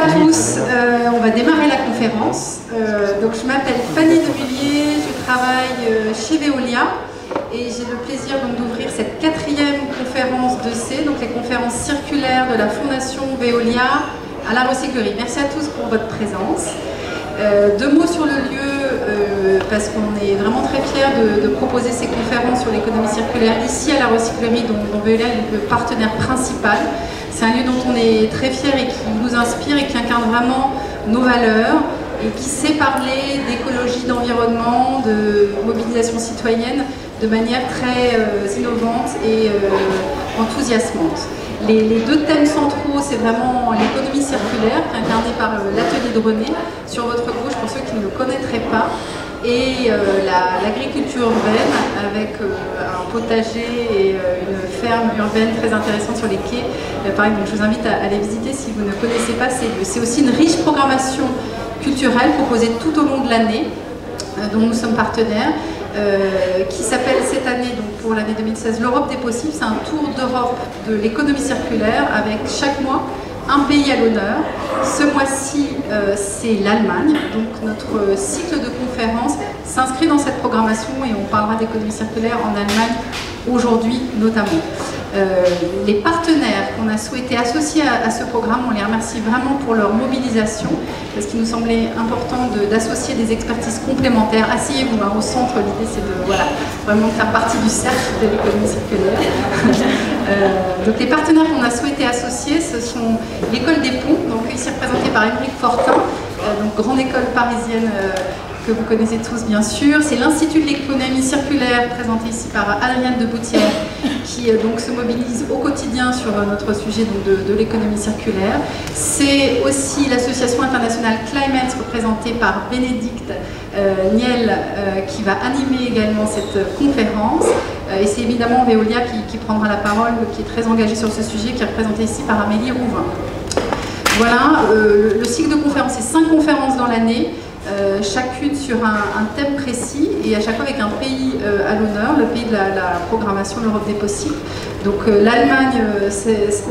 à tous, on va démarrer la conférence. Donc je m'appelle Fanny Devilliers, je travaille chez Veolia et j'ai le plaisir d'ouvrir cette 4e conférence de C, donc les conférences circulaires de la Fondation Veolia à la recyclerie. Merci à tous pour votre présence. 2 mots sur le lieu, parce qu'on est vraiment très fiers de proposer ces conférences sur l'économie circulaire ici à la recyclerie, dont Veolia est le partenaire principal. C'est un lieu dont on est très fiers et qui nous inspire et qui incarne vraiment nos valeurs et qui sait parler d'écologie, d'environnement, de mobilisation citoyenne de manière très innovante et enthousiasmante. Les 2 thèmes centraux, c'est vraiment l'économie circulaire, incarnée par l'atelier de René, sur votre gauche pour ceux qui ne le connaîtraient pas, et l'agriculture urbaine avec un potager et une ferme urbaine très intéressante sur les quais. Pareil, donc je vous invite à aller visiter si vous ne connaissez pas ces lieux. C'est aussi une riche programmation culturelle proposée tout au long de l'année, dont nous sommes partenaires, qui s'appelle cette année, donc pour l'année 2016, l'Europe des possibles. C'est un tour d'Europe de l'économie circulaire avec chaque mois un pays à l'honneur. Ce mois-ci, c'est l'Allemagne. Donc notre cycle de conférences s'inscrit dans cette programmation et on parlera d'économie circulaire en Allemagne aujourd'hui notamment. Les partenaires qu'on a souhaité associer à ce programme, on les remercie vraiment pour leur mobilisation, parce qu'il nous semblait important d'associer des expertises complémentaires. Asseyez-vous au centre, l'idée c'est de vraiment faire partie du cercle de l'économie circulaire. Donc les partenaires qu'on a souhaité associer, ce sont l'école des ponts, donc ici représentée par Émeric Fortin, donc grande école parisienne que vous connaissez tous bien sûr. C'est l'Institut de l'économie circulaire, présenté ici par Adrienne de Boutière, qui donc se mobilise au quotidien sur notre sujet donc, de l'économie circulaire. C'est aussi l'association internationale Climate, représentée par Bénédicte Niel, qui va animer également cette conférence. Et c'est évidemment Veolia qui prendra la parole, qui est très engagée sur ce sujet, qui est représentée ici par Amélie Rouvin. Voilà, le cycle de conférences, c'est 5 conférences dans l'année. Chacune sur un thème précis et à chaque fois avec un pays à l'honneur, le pays de la programmation de l'Europe des possibles. Donc l'Allemagne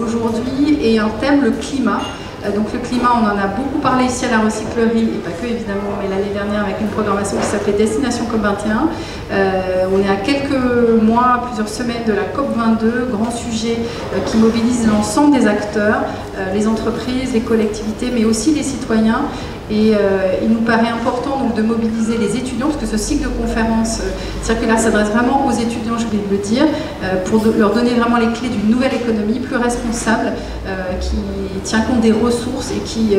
aujourd'hui et un thème, le climat. Donc le climat, on en a beaucoup parlé ici à la recyclerie, et pas que évidemment, mais l'année dernière avec une programmation qui s'appelait Destination COP21. On est à quelques mois, plusieurs semaines de la COP22, grand sujet qui mobilise l'ensemble des acteurs, les entreprises, les collectivités, mais aussi les citoyens. Et il nous paraît important donc, de mobiliser les étudiants, parce que ce cycle de conférences circulaire s'adresse vraiment aux étudiants, je voulais le dire, pour leur donner vraiment les clés d'une nouvelle économie plus responsable, qui tient compte des ressources et qui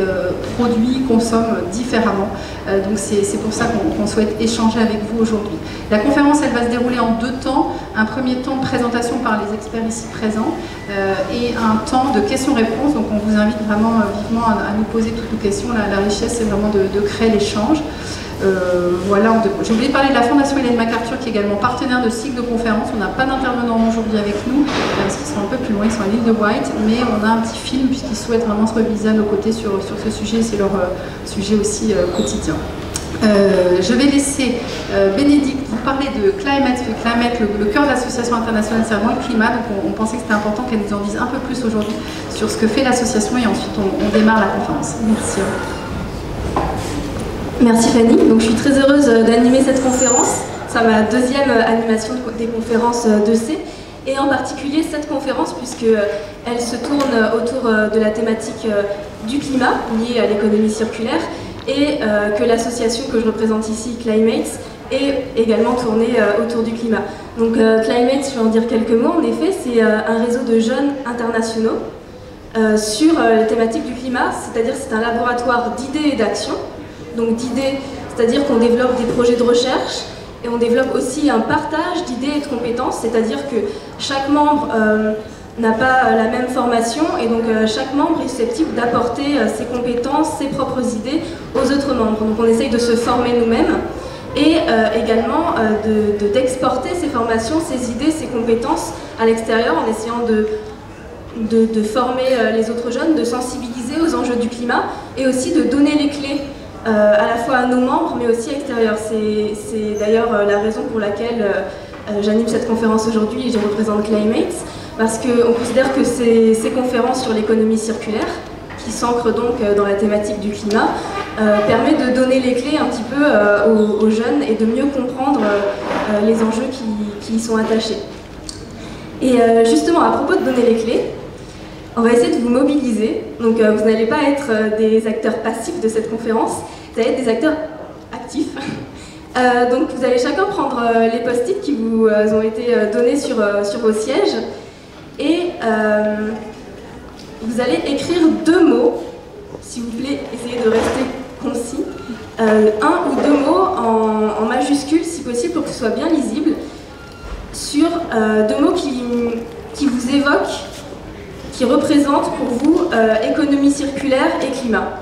produit, consomme différemment. Donc c'est pour ça qu'on souhaite échanger avec vous aujourd'hui. La conférence, elle va se dérouler en 2 temps. Un premier temps de présentation par les experts ici présents et un temps de questions-réponses. Donc on vous invite vraiment vivement à nous poser toutes nos questions. La richesse, c'est vraiment de créer l'échange. Voilà, j'ai oublié de parler de la Fondation Ellen MacArthur, qui est également partenaire de cycle de conférences. On n'a pas d'intervenants aujourd'hui avec nous, parce qu'ils sont un peu plus loin, ils sont à l'île de Wight, mais on a un petit film puisqu'ils souhaitent vraiment se mobiliser à nos côtés sur ce sujet, c'est leur sujet aussi quotidien. Je vais laisser Bénédicte vous parler de Climate, le cœur de l'association internationale, c'est vraiment le climat, donc on pensait que c'était important qu'elle nous en dise un peu plus aujourd'hui sur ce que fait l'association et ensuite on démarre la conférence. Merci. Merci Fanny, donc je suis très heureuse d'animer cette conférence. C'est ma 2e animation des conférences de C, et en particulier cette conférence puisqu'elle se tourne autour de la thématique du climat liée à l'économie circulaire et que l'association que je représente ici, Climate, est également tournée autour du climat. Donc Climate, je vais en dire quelques mots, en effet, c'est un réseau de jeunes internationaux sur les thématiques du climat, c'est-à-dire c'est un laboratoire d'idées et d'actions. Donc d'idées, c'est-à-dire qu'on développe des projets de recherche et on développe aussi un partage d'idées et de compétences, c'est-à-dire que chaque membre n'a pas la même formation et donc chaque membre est susceptible d'apporter ses compétences, ses propres idées aux autres membres. Donc on essaye de se former nous-mêmes et également d'exporter ces formations, ces idées, ces compétences à l'extérieur en essayant de former les autres jeunes, de sensibiliser aux enjeux du climat et aussi de donner les clés à la fois à nos membres mais aussi à l'extérieur. C'est d'ailleurs la raison pour laquelle j'anime cette conférence aujourd'hui et je représente Climate, parce qu'on considère que ces conférences sur l'économie circulaire, qui s'ancre donc dans la thématique du climat, permet de donner les clés un petit peu aux jeunes et de mieux comprendre les enjeux qui y sont attachés. Et justement, à propos de donner les clés, on va essayer de vous mobiliser. Donc vous n'allez pas être des acteurs passifs de cette conférence, vous allez être des acteurs actifs. Donc vous allez chacun prendre les post-it qui vous ont été donnés sur vos sièges et vous allez écrire 2 mots, s'il vous plaît, essayez de rester concis, 1 ou 2 mots en majuscules si possible pour que ce soit bien lisible, sur 2 mots qui vous évoquent, qui représentent pour vous économie circulaire et climat.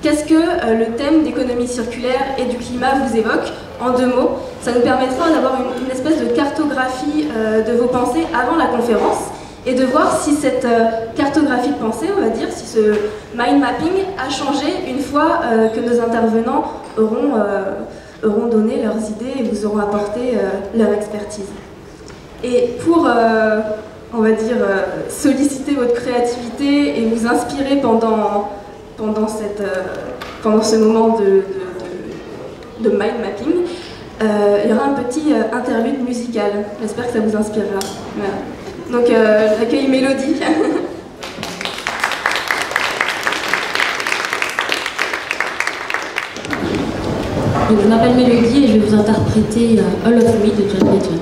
Qu'est-ce que le thème d'économie circulaire et du climat vous évoque en 2 mots? Ça nous permettra d'avoir une espèce de cartographie de vos pensées avant la conférence et de voir si cette cartographie de pensée, on va dire, si ce mind mapping a changé une fois que nos intervenants auront donné leurs idées et vous auront apporté leur expertise. Et pour, on va dire, solliciter votre créativité et vous inspirer pendant ce moment de mind mapping, il y aura un petit interlude musical. J'espère que ça vous inspirera. Voilà. Donc, j'accueille Mélodie. Donc, je m'appelle Mélodie et je vais vous interpréter All of Me de John Legend.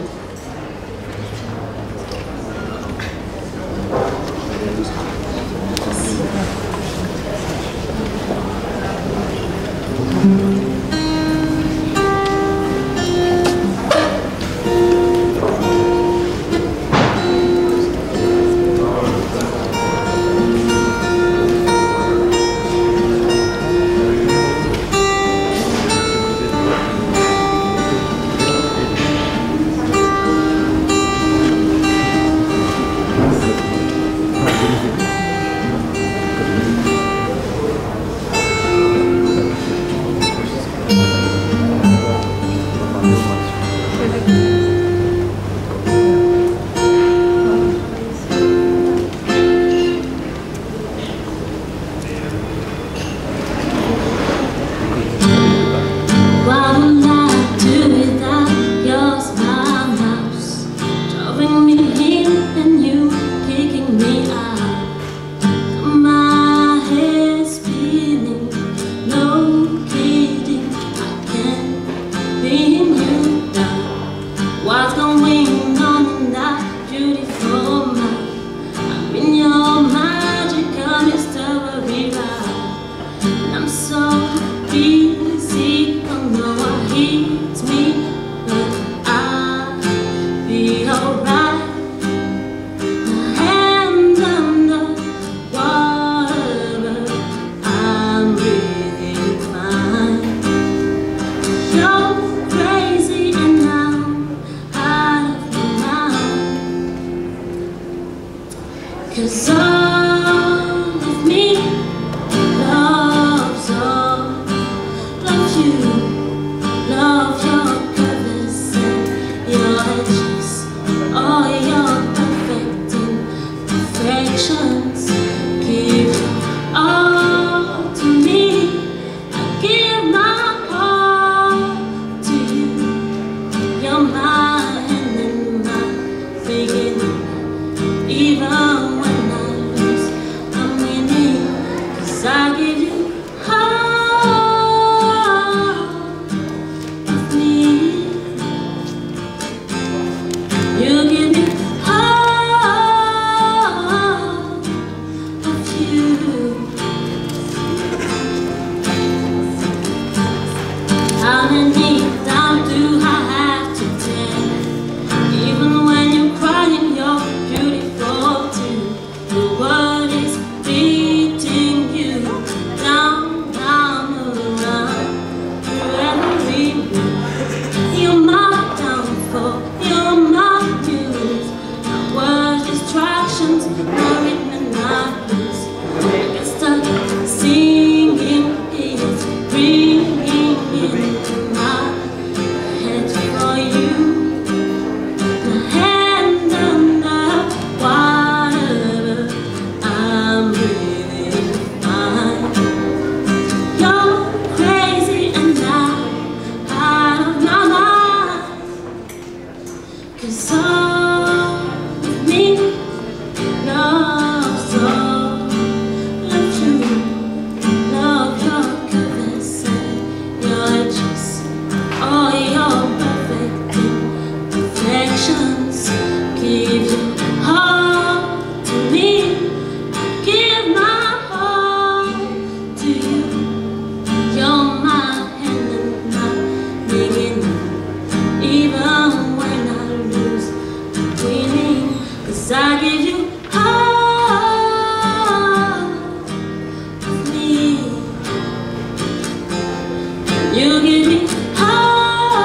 You give me all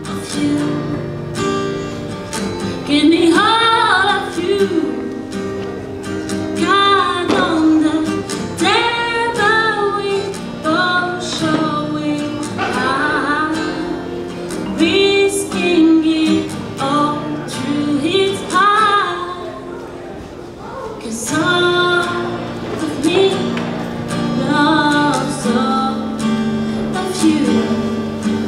of you. Give me all of you. God on the devil we both showing how, risking it all through his heart. 'Cause all of me loves all of you.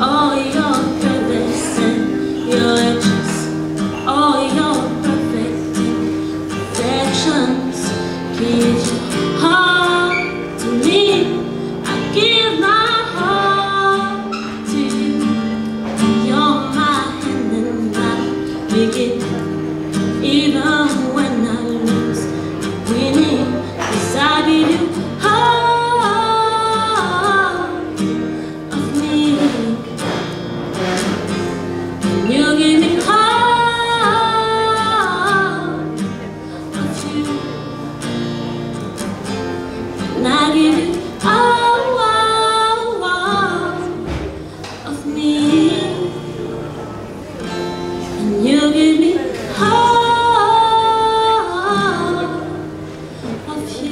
All your brothers and your edges, all your perfect imperfections. Give your heart to me, I give my heart to you. You're my hand and I begin. Even when I lose, winning, 'cause I give you all of me. You give me all of you. And I give you all of me. And you give me all of you.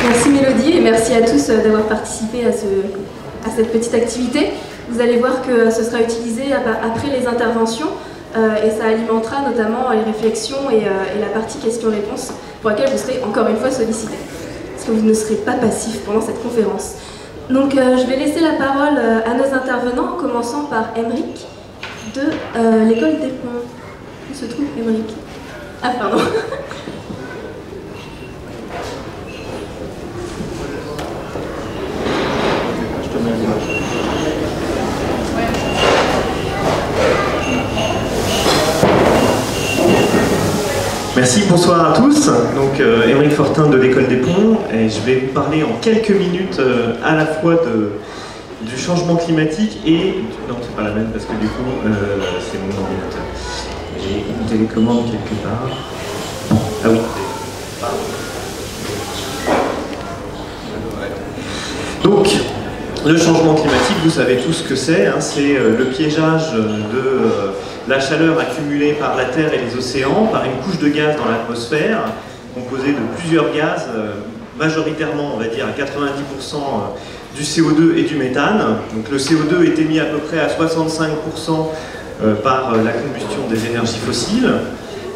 Merci Mélodie et merci à tous d'avoir participé à cette petite activité. Vous allez voir que ce sera utilisé après les interventions et ça alimentera notamment les réflexions et la partie questions-réponses pour laquelle vous serez encore une fois sollicités. Parce que vous ne serez pas passif pendant cette conférence. Donc je vais laisser la parole à nos intervenants, en commençant par Émeric de l'école des Ponts. Où se trouve Émeric? Ah pardon. Merci, bonsoir à tous. Donc Émeric Fortin de l'école des Ponts et je vais vous parler en quelques minutes à la fois du changement climatique et... Non, c'est pas la même parce que du coup c'est mon ordinateur. J'ai une télécommande quelque part. Ah oui. Donc, le changement climatique, vous savez tous ce que c'est, hein, c'est le piégeage de la chaleur accumulée par la Terre et les océans par une couche de gaz dans l'atmosphère, composée de plusieurs gaz, majoritairement, on va dire, à 90% du CO2 et du méthane. Donc le CO2 est émis à peu près à 65% par la combustion des énergies fossiles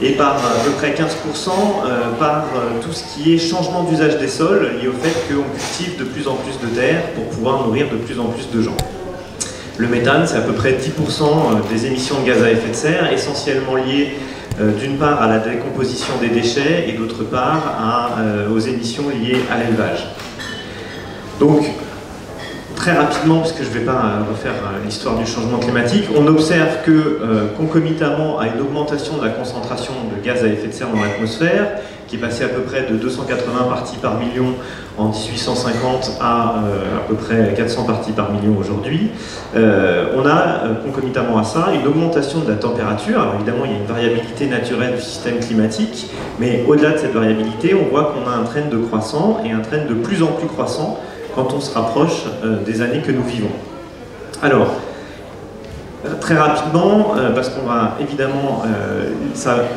et par à peu près 15% par tout ce qui est changement d'usage des sols lié au fait qu'on cultive de plus en plus de terre pour pouvoir nourrir de plus en plus de gens. Le méthane, c'est à peu près 10% des émissions de gaz à effet de serre, essentiellement liées d'une part à la décomposition des déchets et d'autre part aux émissions liées à l'élevage. Donc, très rapidement, puisque je ne vais pas refaire l'histoire du changement climatique, on observe que concomitamment à une augmentation de la concentration de gaz à effet de serre dans l'atmosphère, qui est passée à peu près de 280 parties par million en 1850 à peu près 400 parties par million aujourd'hui, on a concomitamment à ça une augmentation de la température. Alors évidemment, il y a une variabilité naturelle du système climatique, mais au-delà de cette variabilité, on voit qu'on a un trend de croissant et un trend de plus en plus croissant quand on se rapproche des années que nous vivons. Alors, très rapidement, parce qu'on va évidemment,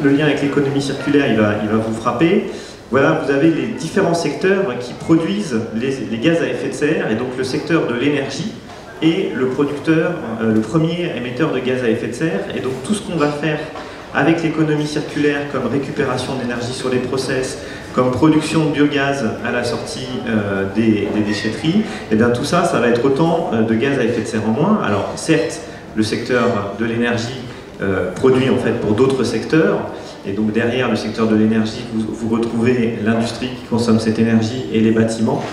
le lien avec l'économie circulaire, il va vous frapper. Voilà, vous avez les différents secteurs qui produisent les gaz à effet de serre, et donc le secteur de l'énergie est le producteur, le premier émetteur de gaz à effet de serre, et donc tout ce qu'on va faire avec l'économie circulaire comme récupération d'énergie sur les process, comme production de biogaz à la sortie des déchetteries, et bien tout ça, ça va être autant de gaz à effet de serre en moins. Alors certes, le secteur de l'énergie produit en fait pour d'autres secteurs, et donc derrière le secteur de l'énergie, vous retrouvez l'industrie qui consomme cette énergie et les bâtiments.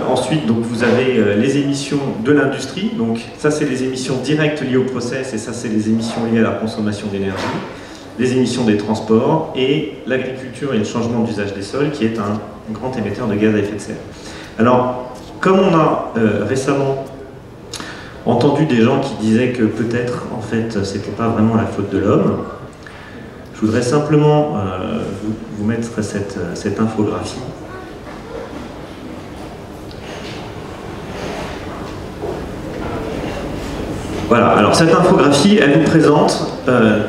Ensuite, donc, vous avez les émissions de l'industrie, donc ça c'est les émissions directes liées au process, et ça c'est les émissions liées à la consommation d'énergie, les émissions des transports, et l'agriculture et le changement d'usage des sols, qui est un grand émetteur de gaz à effet de serre. Alors, comme on a récemment entendu des gens qui disaient que peut-être, en fait, c'était pas vraiment la faute de l'homme. Je voudrais simplement vous mettre cette infographie. Voilà, alors cette infographie, elle vous présente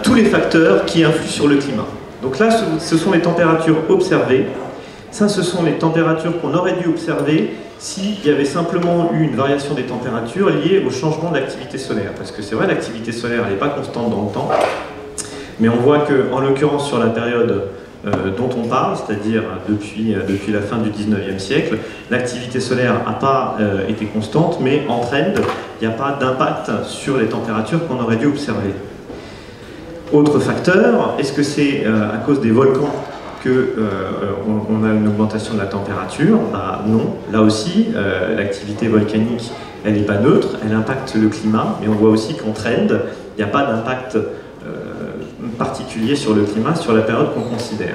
tous les facteurs qui influent sur le climat. Donc là, ce sont les températures observées. Ça, ce sont les températures qu'on aurait dû observer s'il y avait simplement eu une variation des températures liée au changement de l'activité solaire. Parce que c'est vrai, l'activité solaire, elle n'est pas constante dans le temps. Mais on voit qu'en l'occurrence, sur la période dont on parle, c'est-à-dire depuis la fin du 19e siècle, l'activité solaire n'a pas été constante, mais en trend, il n'y a pas d'impact sur les températures qu'on aurait dû observer. Autre facteur, est-ce que c'est à cause des volcans qu'on a une augmentation de la température? Bah, non, là aussi, l'activité volcanique, elle n'est pas neutre, elle impacte le climat, mais on voit aussi qu'en trend, il n'y a pas d'impact particulier sur le climat, sur la période qu'on considère.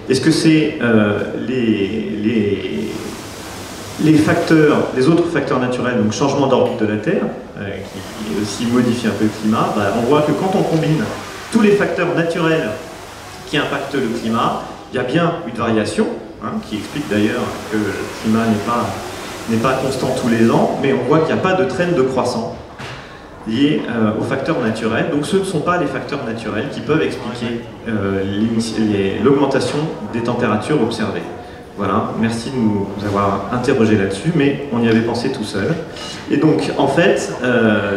Est-ce que c'est les autres facteurs naturels, donc changement d'orbite de la Terre, qui aussi modifie un peu le climat? Bah, on voit que quand on combine tous les facteurs naturels qui impactent le climat, il y a bien une variation, qui explique d'ailleurs que le climat n'est pas constant tous les ans, mais on voit qu'il n'y a pas de trend de croissance liés aux facteurs naturels. Donc ce ne sont pas les facteurs naturels qui peuvent expliquer l'augmentation des températures observées. Voilà, merci de nous avoir interrogé là-dessus, mais on y avait pensé tout seul. Et donc, en fait,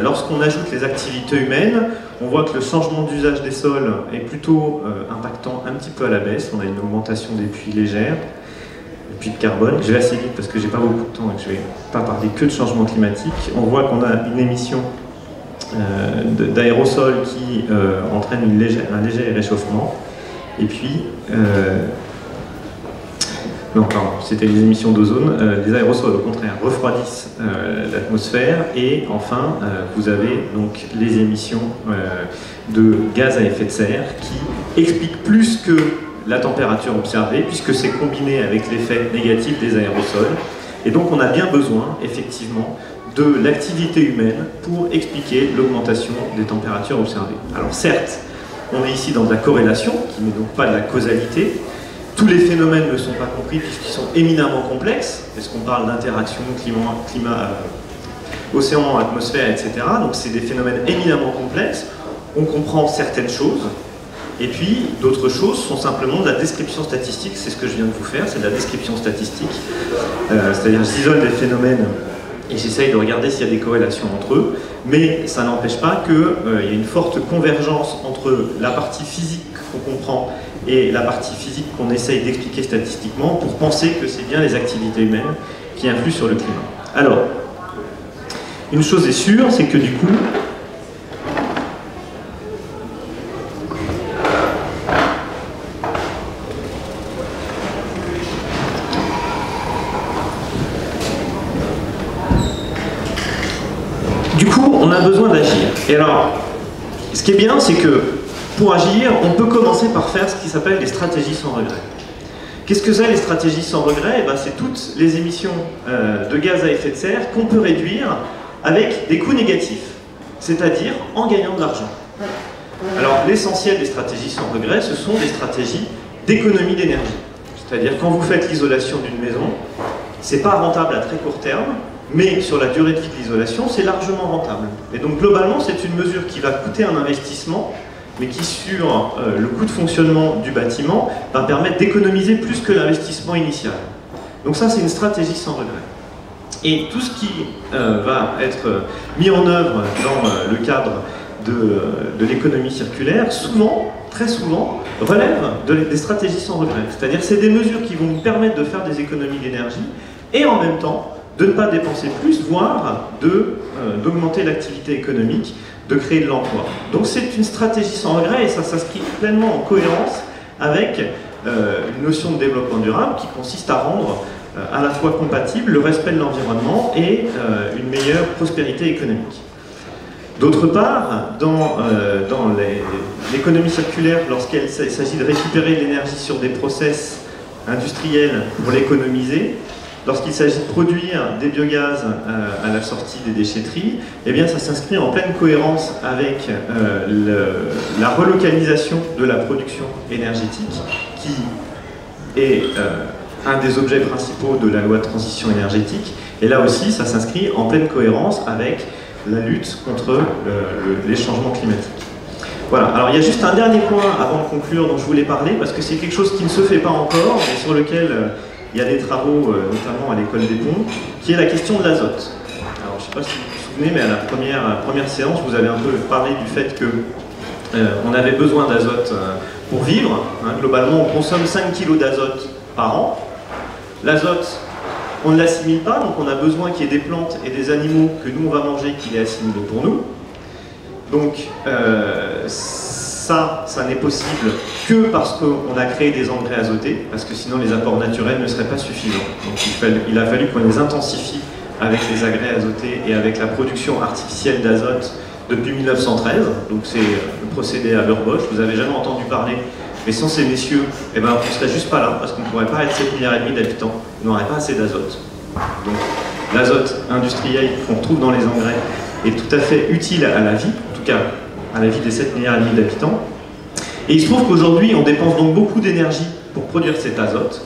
lorsqu'on ajoute les activités humaines, on voit que le changement d'usage des sols est plutôt impactant un petit peu à la baisse. On a une augmentation des puits légères, des puits de carbone. Je vais assez vite parce que j'ai pas beaucoup de temps et que je vais pas parler que de changement climatique. On voit qu'on a une émission d'aérosols qui entraîne un léger réchauffement. Et puis, non, pardon, c'était les émissions d'ozone. Les aérosols, au contraire, refroidissent l'atmosphère. Et enfin, vous avez donc les émissions de gaz à effet de serre qui expliquent plus que la température observée, puisque c'est combiné avec l'effet négatif des aérosols. Et donc, on a bien besoin, effectivement, de l'activité humaine pour expliquer l'augmentation des températures observées. Alors certes, on est ici dans de la corrélation, qui n'est donc pas de la causalité. Tous les phénomènes ne sont pas compris puisqu'ils sont éminemment complexes, parce qu'on parle d'interaction climat, océan, atmosphère, etc. Donc c'est des phénomènes éminemment complexes. On comprend certaines choses, et puis d'autres choses sont simplement de la description statistique. C'est ce que je viens de vous faire, c'est de la description statistique. C'est-à-dire j'isole des phénomènes et j'essaye de regarder s'il y a des corrélations entre eux, mais ça n'empêche pas qu'il y a une forte convergence entre la partie physique qu'on comprend et la partie physique qu'on essaye d'expliquer statistiquement pour penser que c'est bien les activités humaines qui influent sur le climat. Alors, une chose est sûre, c'est que du coup, on a besoin d'agir. Et alors, ce qui est bien, c'est que pour agir, on peut commencer par faire ce qui s'appelle des stratégies sans regret. Qu'est-ce que c'est les stratégies sans regret? C'est toutes les émissions de gaz à effet de serre qu'on peut réduire avec des coûts négatifs, c'est-à-dire en gagnant de l'argent. Alors, l'essentiel des stratégies sans regret, ce sont des stratégies d'économie d'énergie. C'est-à-dire quand vous faites l'isolation d'une maison, c'est pas rentable à très court terme, mais sur la durée de vie de l'isolation, c'est largement rentable. Et donc globalement, c'est une mesure qui va coûter un investissement, mais qui sur le coût de fonctionnement du bâtiment va permettre d'économiser plus que l'investissement initial. Donc ça, c'est une stratégie sans regret. Et tout ce qui va être mis en œuvre dans le cadre de l'économie circulaire, souvent, très souvent, relève des stratégies sans regret. C'est-à-dire c'est des mesures qui vont nous permettre de faire des économies d'énergie et en même temps de ne pas dépenser plus, voire d'augmenter l'activité économique, de créer de l'emploi. Donc c'est une stratégie sans regret et ça s'inscrit pleinement en cohérence avec une notion de développement durable qui consiste à rendre à la fois compatible le respect de l'environnement et une meilleure prospérité économique. D'autre part, dans l'économie circulaire, lorsqu'il s'agit de récupérer de l'énergie sur des process industriels pour l'économiser, lorsqu'il s'agit de produire des biogaz à la sortie des déchetteries, eh bien ça s'inscrit en pleine cohérence avec la relocalisation de la production énergétique, qui est un des objets principaux de la loi de transition énergétique. Et là aussi, ça s'inscrit en pleine cohérence avec la lutte contre les changements climatiques. Voilà, alors il y a juste un dernier point avant de conclure dont je voulais parler, parce que c'est quelque chose qui ne se fait pas encore, mais sur lequel il y a des travaux, notamment à l'école des ponts, qui est la question de l'azote. Alors je ne sais pas si vous vous souvenez, mais à la première séance, vous avez un peu parlé du fait que on avait besoin d'azote pour vivre. Hein, globalement, on consomme 5 kg d'azote par an. L'azote, on ne l'assimile pas, donc on a besoin qu'il y ait des plantes et des animaux que nous on va manger qui les assimilent pour nous. Donc ça n'est possible que parce qu'on a créé des engrais azotés, parce que sinon les apports naturels ne seraient pas suffisants. Donc il a fallu qu'on les intensifie avec les agrès azotés et avec la production artificielle d'azote depuis 1913. Donc c'est le procédé à Haber-Bosch, vous n'avez jamais entendu parler. Mais sans ces messieurs, eh ben, on ne serait juste pas là, parce qu'on ne pourrait pas être 7,5 milliards d'habitants, on n'aurait pas assez d'azote. Donc l'azote industriel qu'on retrouve dans les engrais est tout à fait utile à la vie, en tout cas à la vie des 7,5 milliards d'habitants. Et il se trouve qu'aujourd'hui, on dépense donc beaucoup d'énergie pour produire cet azote.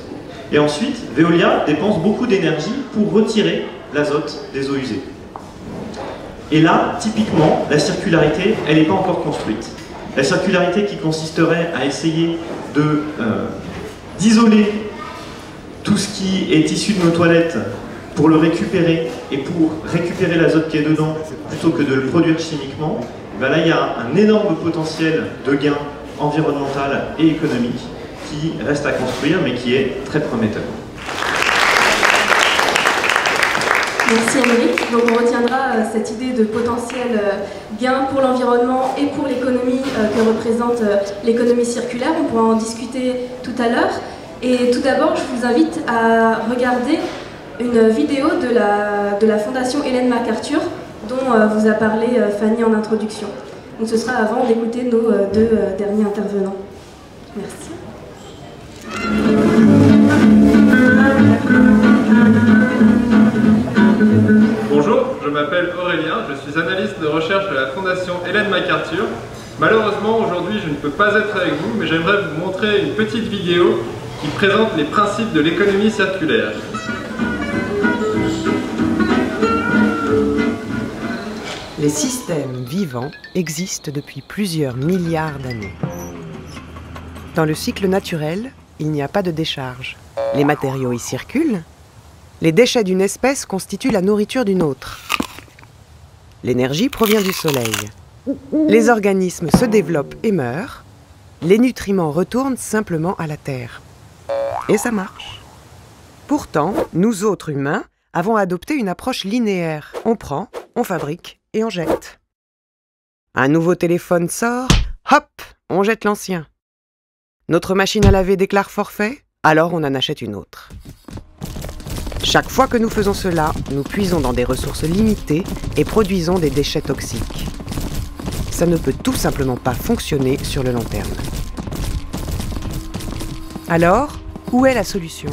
Et ensuite, Veolia dépense beaucoup d'énergie pour retirer l'azote des eaux usées. Et là, typiquement, la circularité, elle n'est pas encore construite. La circularité qui consisterait à essayer d'isoler tout ce qui est issu de nos toilettes pour le récupérer et pour récupérer l'azote qui est dedans plutôt que de le produire chimiquement, ben là il y a un énorme potentiel de gain environnemental et économique qui reste à construire mais qui est très prometteur. Merci Émeric. Donc on retiendra cette idée de potentiel gain pour l'environnement et pour l'économie que représente l'économie circulaire. On pourra en discuter tout à l'heure. Et tout d'abord, je vous invite à regarder une vidéo de la Fondation Ellen MacArthur dont vous a parlé Fanny en introduction. Donc ce sera avant d'écouter nos deux derniers intervenants. Merci. Bonjour, je m'appelle Aurélien, je suis analyste de recherche de la Fondation Ellen MacArthur. Malheureusement, aujourd'hui, je ne peux pas être avec vous, mais j'aimerais vous montrer une petite vidéo qui présente les principes de l'économie circulaire. Les systèmes vivants existent depuis plusieurs milliards d'années. Dans le cycle naturel, il n'y a pas de décharge. Les matériaux y circulent. Les déchets d'une espèce constituent la nourriture d'une autre. L'énergie provient du soleil. Les organismes se développent et meurent. Les nutriments retournent simplement à la terre. Et ça marche. Pourtant, nous autres humains avons adopté une approche linéaire. On prend, on fabrique et on jette. Un nouveau téléphone sort, hop, on jette l'ancien. Notre machine à laver déclare forfait, alors on en achète une autre. Chaque fois que nous faisons cela, nous puisons dans des ressources limitées et produisons des déchets toxiques. Ça ne peut tout simplement pas fonctionner sur le long terme. Alors, où est la solution?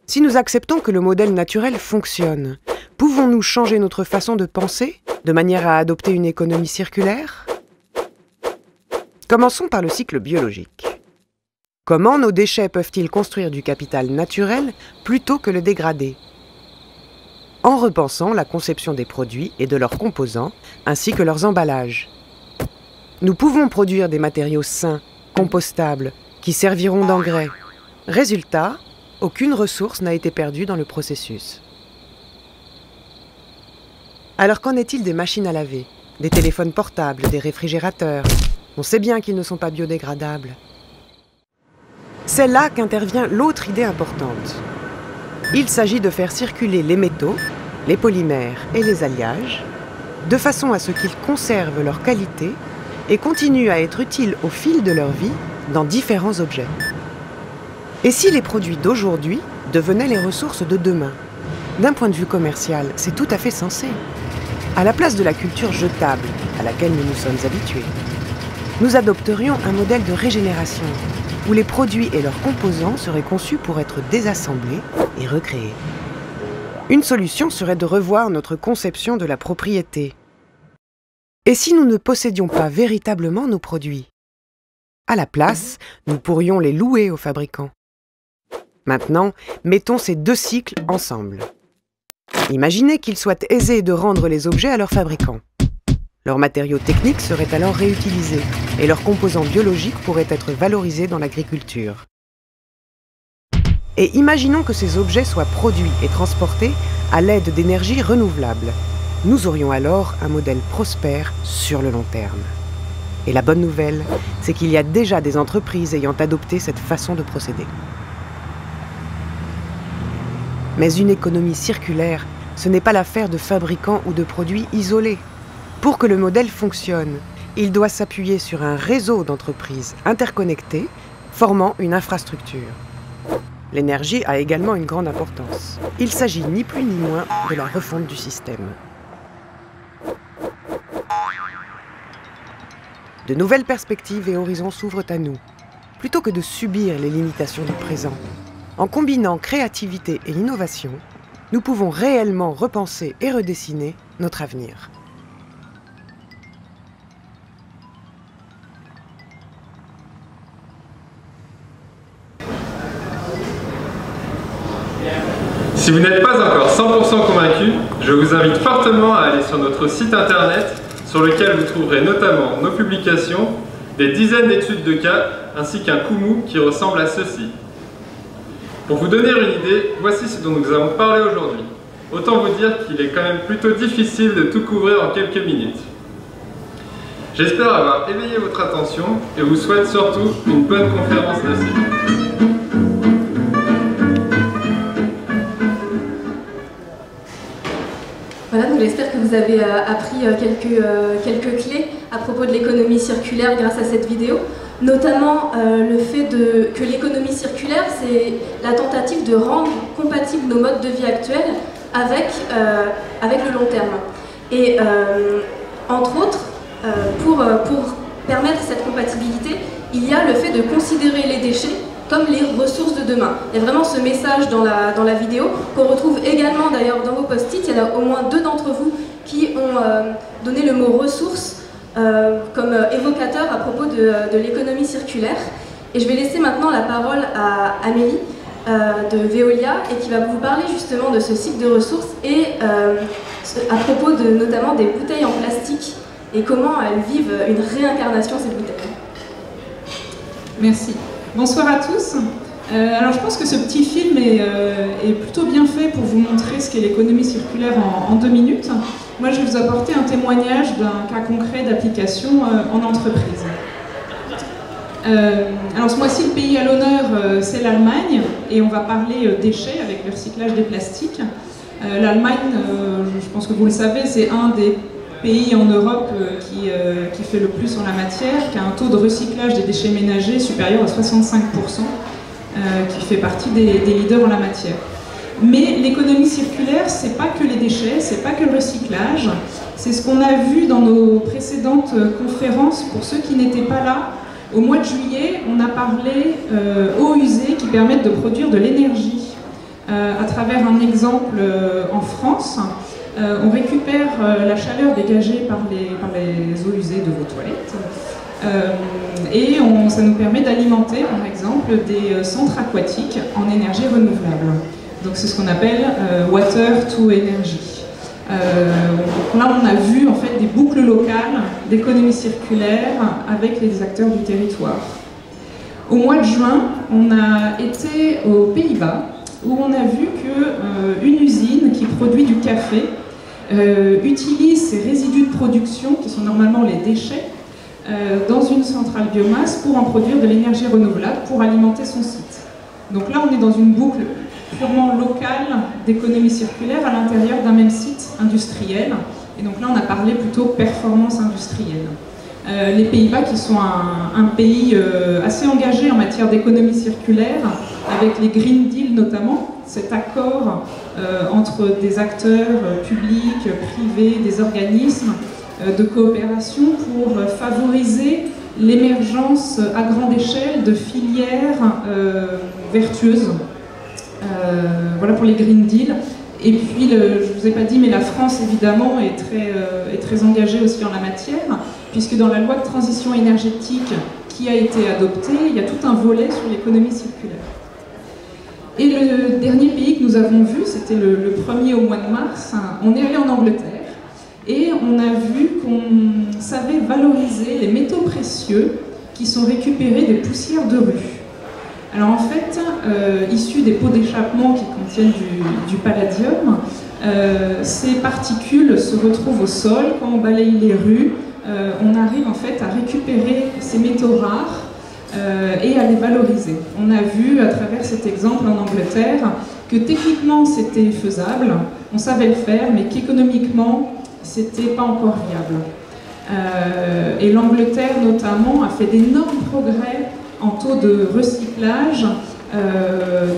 Si nous acceptons que le modèle naturel fonctionne, pouvons-nous changer notre façon de penser, de manière à adopter une économie circulaire? Commençons par le cycle biologique. Comment nos déchets peuvent-ils construire du capital naturel plutôt que le dégrader? En repensant la conception des produits et de leurs composants, ainsi que leurs emballages. Nous pouvons produire des matériaux sains, compostables, qui serviront d'engrais. Résultat, aucune ressource n'a été perdue dans le processus. Alors qu'en est-il des machines à laver, des téléphones portables, des réfrigérateurs? On sait bien qu'ils ne sont pas biodégradables. C'est là qu'intervient l'autre idée importante. Il s'agit de faire circuler les métaux, les polymères et les alliages, de façon à ce qu'ils conservent leur qualité et continuent à être utiles au fil de leur vie dans différents objets. Et si les produits d'aujourd'hui devenaient les ressources de demain? D'un point de vue commercial, c'est tout à fait sensé. À la place de la culture jetable à laquelle nous nous sommes habitués, nous adopterions un modèle de régénération, où les produits et leurs composants seraient conçus pour être désassemblés et recréés. Une solution serait de revoir notre conception de la propriété. Et si nous ne possédions pas véritablement nos produits? À la place, nous pourrions les louer aux fabricants. Maintenant, mettons ces deux cycles ensemble. Imaginez qu'il soit aisé de rendre les objets à leurs fabricants. Leurs matériaux techniques seraient alors réutilisés et leurs composants biologiques pourraient être valorisés dans l'agriculture. Et imaginons que ces objets soient produits et transportés à l'aide d'énergies renouvelables. Nous aurions alors un modèle prospère sur le long terme. Et la bonne nouvelle, c'est qu'il y a déjà des entreprises ayant adopté cette façon de procéder. Mais une économie circulaire, ce n'est pas l'affaire de fabricants ou de produits isolés. Pour que le modèle fonctionne, il doit s'appuyer sur un réseau d'entreprises interconnectées, formant une infrastructure. L'énergie a également une grande importance. Il s'agit ni plus ni moins de la refonte du système. De nouvelles perspectives et horizons s'ouvrent à nous, plutôt que de subir les limitations du présent. En combinant créativité et innovation, nous pouvons réellement repenser et redessiner notre avenir. Si vous n'êtes pas encore 100% convaincu, je vous invite fortement à aller sur notre site internet sur lequel vous trouverez notamment nos publications, des dizaines d'études de cas ainsi qu'un Kumu qui ressemble à ceci. Pour vous donner une idée, voici ce dont nous avons parlé aujourd'hui. Autant vous dire qu'il est quand même plutôt difficile de tout couvrir en quelques minutes. J'espère avoir éveillé votre attention et vous souhaite surtout une bonne conférence de C. Voilà, donc j'espère que vous avez appris quelques clés à propos de l'économie circulaire grâce à cette vidéo. Notamment le fait que l'économie circulaire, c'est la tentative de rendre compatibles nos modes de vie actuels avec le long terme. Et entre autres, pour permettre cette compatibilité, il y a le fait de considérer les déchets comme les ressources de demain. Il y a vraiment ce message dans la vidéo qu'on retrouve également d'ailleurs dans vos post-it. Il y en a au moins 2 d'entre vous qui ont donné le mot ressources comme évocateur à propos de l'économie circulaire. Et je vais laisser maintenant la parole à Amélie de Veolia et qui va vous parler justement de ce cycle de ressources et à propos notamment des bouteilles en plastique et comment elles vivent une réincarnation ces bouteilles. Merci. Bonsoir à tous. Alors je pense que ce petit film est plutôt bien fait pour vous montrer ce qu'est l'économie circulaire en 2 minutes. Moi je vais vous apporter un témoignage d'un cas concret d'application en entreprise. Alors ce mois-ci le pays à l'honneur c'est l'Allemagne et on va parler déchets avec le recyclage des plastiques. L'Allemagne, je pense que vous le savez, c'est un des pays en Europe qui fait le plus en la matière, qui a un taux de recyclage des déchets ménagers supérieur à 65%, qui fait partie des leaders en la matière. Mais l'économie circulaire, c'est pas que les déchets, c'est pas que le recyclage, c'est ce qu'on a vu dans nos précédentes conférences. Pour ceux qui n'étaient pas là, au mois de juillet, on a parlé eaux usées qui permettent de produire de l'énergie. À travers un exemple en France, on récupère la chaleur dégagée par les eaux usées de vos toilettes et ça nous permet d'alimenter par exemple des centres aquatiques en énergie renouvelable. Donc c'est ce qu'on appelle water to energy. Là on a vu en fait des boucles locales d'économie circulaire avec les acteurs du territoire. Au mois de juin, on a été aux Pays-Bas où on a vu qu'une usine qui produit du café utilise ses résidus de production, qui sont normalement les déchets, dans une centrale biomasse pour en produire de l'énergie renouvelable pour alimenter son site. Donc là, on est dans une boucle purement locale d'économie circulaire à l'intérieur d'un même site industriel. Et donc là, on a parlé plutôt performance industrielle. Les Pays-Bas qui sont un pays assez engagé en matière d'économie circulaire, avec les Green Deal notamment, cet accord entre des acteurs publics, privés, des organismes de coopération pour favoriser l'émergence à grande échelle de filières vertueuses. Voilà pour les Green Deal. Et puis, je ne vous ai pas dit, mais la France, évidemment, est très engagée aussi en la matière, puisque dans la loi de transition énergétique qui a été adoptée, il y a tout un volet sur l'économie circulaire. Et le dernier pays que nous avons vu, c'était le premier au mois de mars, on est allé en Angleterre, et on a vu qu'on savait valoriser les métaux précieux qui sont récupérés des poussières de rue. Alors en fait, issus des pots d'échappement qui contiennent du palladium, ces particules se retrouvent au sol. Quand on balaye les rues, on arrive en fait à récupérer ces métaux rares et à les valoriser. On a vu à travers cet exemple en Angleterre que techniquement c'était faisable, on savait le faire, mais qu'économiquement c'était pas encore viable. Et l'Angleterre notamment a fait d'énormes progrès en taux de recyclage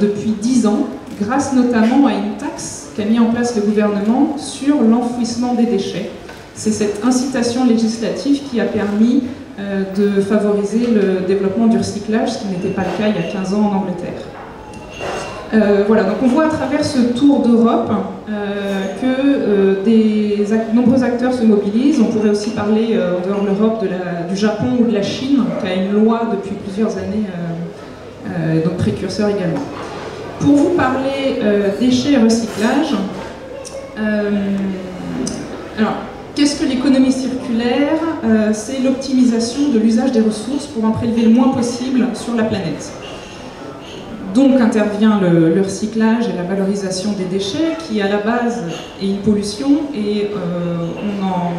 depuis 10 ans, grâce notamment à une taxe qu'a mis en place le gouvernement sur l'enfouissement des déchets. C'est cette incitation législative qui a permis de favoriser le développement du recyclage, ce qui n'était pas le cas il y a 15 ans en Angleterre. Voilà, donc on voit à travers ce tour d'Europe que nombreux acteurs se mobilisent. On pourrait aussi parler en dehors de l'Europe du Japon ou de la Chine, qui a une loi depuis plusieurs années, donc précurseur également. Pour vous parler déchets et recyclage, alors qu'est-ce que l'économie circulaire? C'est l'optimisation de l'usage des ressources pour en prélever le moins possible sur la planète. Donc intervient le recyclage et la valorisation des déchets qui à la base est une pollution et on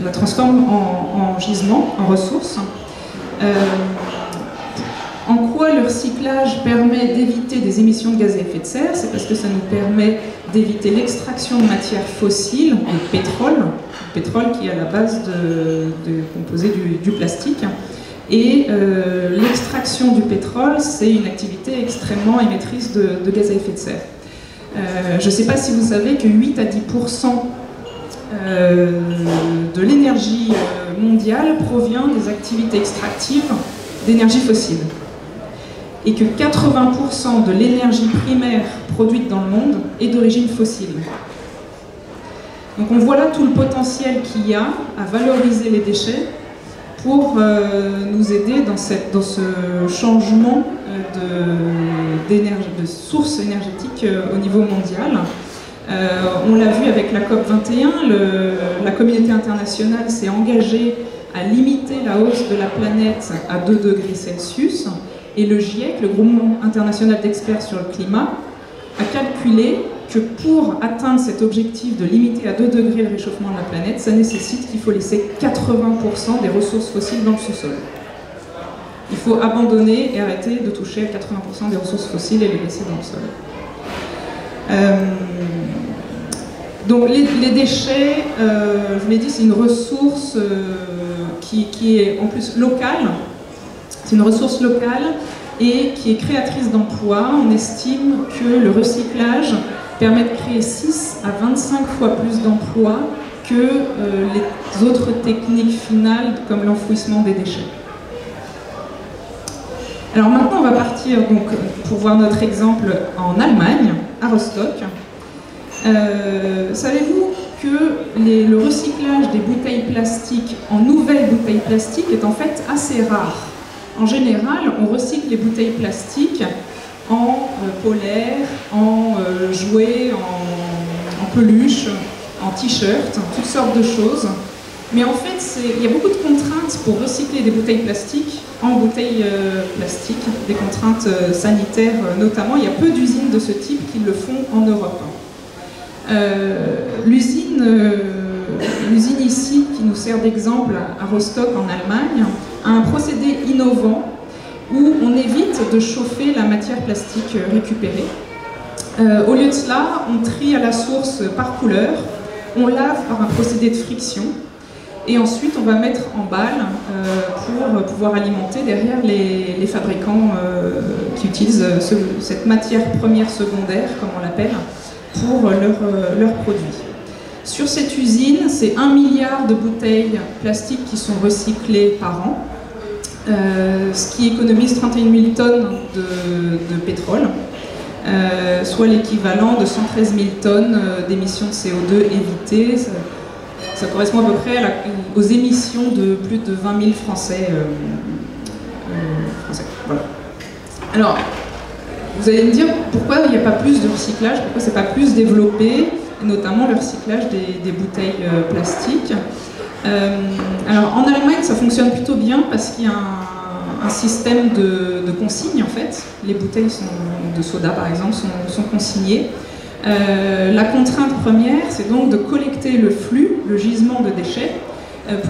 la transforme en gisement, en ressources. En quoi le recyclage permet d'éviter des émissions de gaz à effet de serre? C'est parce que ça nous permet d'éviter l'extraction de matières fossiles et de pétrole qui est à la base composé du plastique. Et l'extraction du pétrole, c'est une activité extrêmement émettrice de gaz à effet de serre. Je ne sais pas si vous savez que 8 à 10% de l'énergie mondiale provient des activités extractives d'énergie fossile. Et que 80% de l'énergie primaire produite dans le monde est d'origine fossile. Donc on voit là tout le potentiel qu'il y a à valoriser les déchets pour nous aider dans ce changement de source énergétique au niveau mondial. On l'a vu avec la COP21, la communauté internationale s'est engagée à limiter la hausse de la planète à 2 degrés Celsius, et le GIEC, le groupement international d'experts sur le climat, a calculé que pour atteindre cet objectif de limiter à 2 degrés le réchauffement de la planète, ça nécessite qu'il faut laisser 80% des ressources fossiles dans le sous-sol. Il faut abandonner et arrêter de toucher à 80% des ressources fossiles et les laisser dans le sol. Donc les déchets, je vous l'ai dit, c'est une ressource qui est en plus locale. C'est une ressource locale et qui est créatrice d'emplois. On estime que le recyclage permet de créer 6 à 25 fois plus d'emplois que les autres techniques finales comme l'enfouissement des déchets. Alors maintenant on va partir donc, pour voir notre exemple en Allemagne, à Rostock. Savez-vous que le recyclage des bouteilles plastiques en nouvelles bouteilles plastiques est en fait assez rare? En général, on recycle les bouteilles plastiques en polaire, en jouets, en peluche, en t-shirt, toutes sortes de choses. Mais en fait, il y a beaucoup de contraintes pour recycler des bouteilles plastiques en bouteilles plastiques, des contraintes sanitaires notamment. Il y a peu d'usines de ce type qui le font en Europe. L'usine ici, qui nous sert d'exemple à Rostock en Allemagne, a un procédé innovant où on évite de chauffer la matière plastique récupérée. Au lieu de cela, on trie à la source par couleur, on lave par un procédé de friction et ensuite on va mettre en balle pour pouvoir alimenter derrière les fabricants qui utilisent cette matière première secondaire, comme on l'appelle, pour leurs produits. Sur cette usine, c'est 1 milliard de bouteilles plastiques qui sont recyclées par an. ce qui économise 31 000 tonnes de pétrole, soit l'équivalent de 113 000 tonnes d'émissions de CO2 évitées. Ça correspond à peu près aux émissions de plus de 20 000 Français. Voilà. Alors, vous allez me dire pourquoi il n'y a pas plus de recyclage, pourquoi c'est pas plus développé, notamment le recyclage des bouteilles plastiques. Alors en Allemagne ça fonctionne plutôt bien parce qu'il y a un système de consigne en fait. Les bouteilles de soda par exemple sont consignées. La contrainte première c'est donc de collecter le flux, le gisement de déchets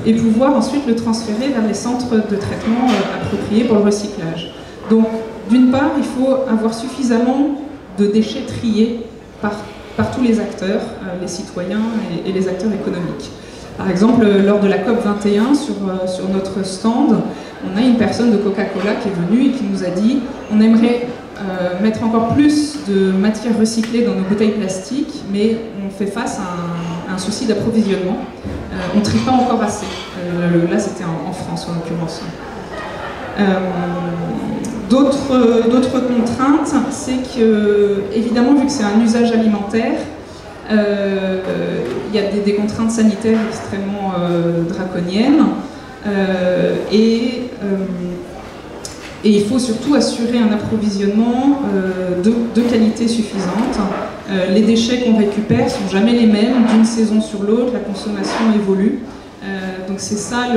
et pouvoir ensuite le transférer vers les centres de traitement appropriés pour le recyclage. Donc d'une part il faut avoir suffisamment de déchets triés par tous les acteurs, les citoyens et les acteurs économiques. Par exemple, lors de la COP21, sur notre stand, on a une personne de Coca-Cola qui est venue et qui nous a dit on aimerait mettre encore plus de matière recyclée dans nos bouteilles plastiques, mais on fait face à un souci d'approvisionnement. On ne trie pas encore assez. Là, c'était en France, en l'occurrence. D'autres contraintes, c'est que, évidemment, vu que c'est un usage alimentaire, il y a des contraintes sanitaires extrêmement draconiennes et il faut surtout assurer un approvisionnement de qualité suffisante. Les déchets qu'on récupère ne sont jamais les mêmes d'une saison sur l'autre, la consommation évolue. Donc c'est ça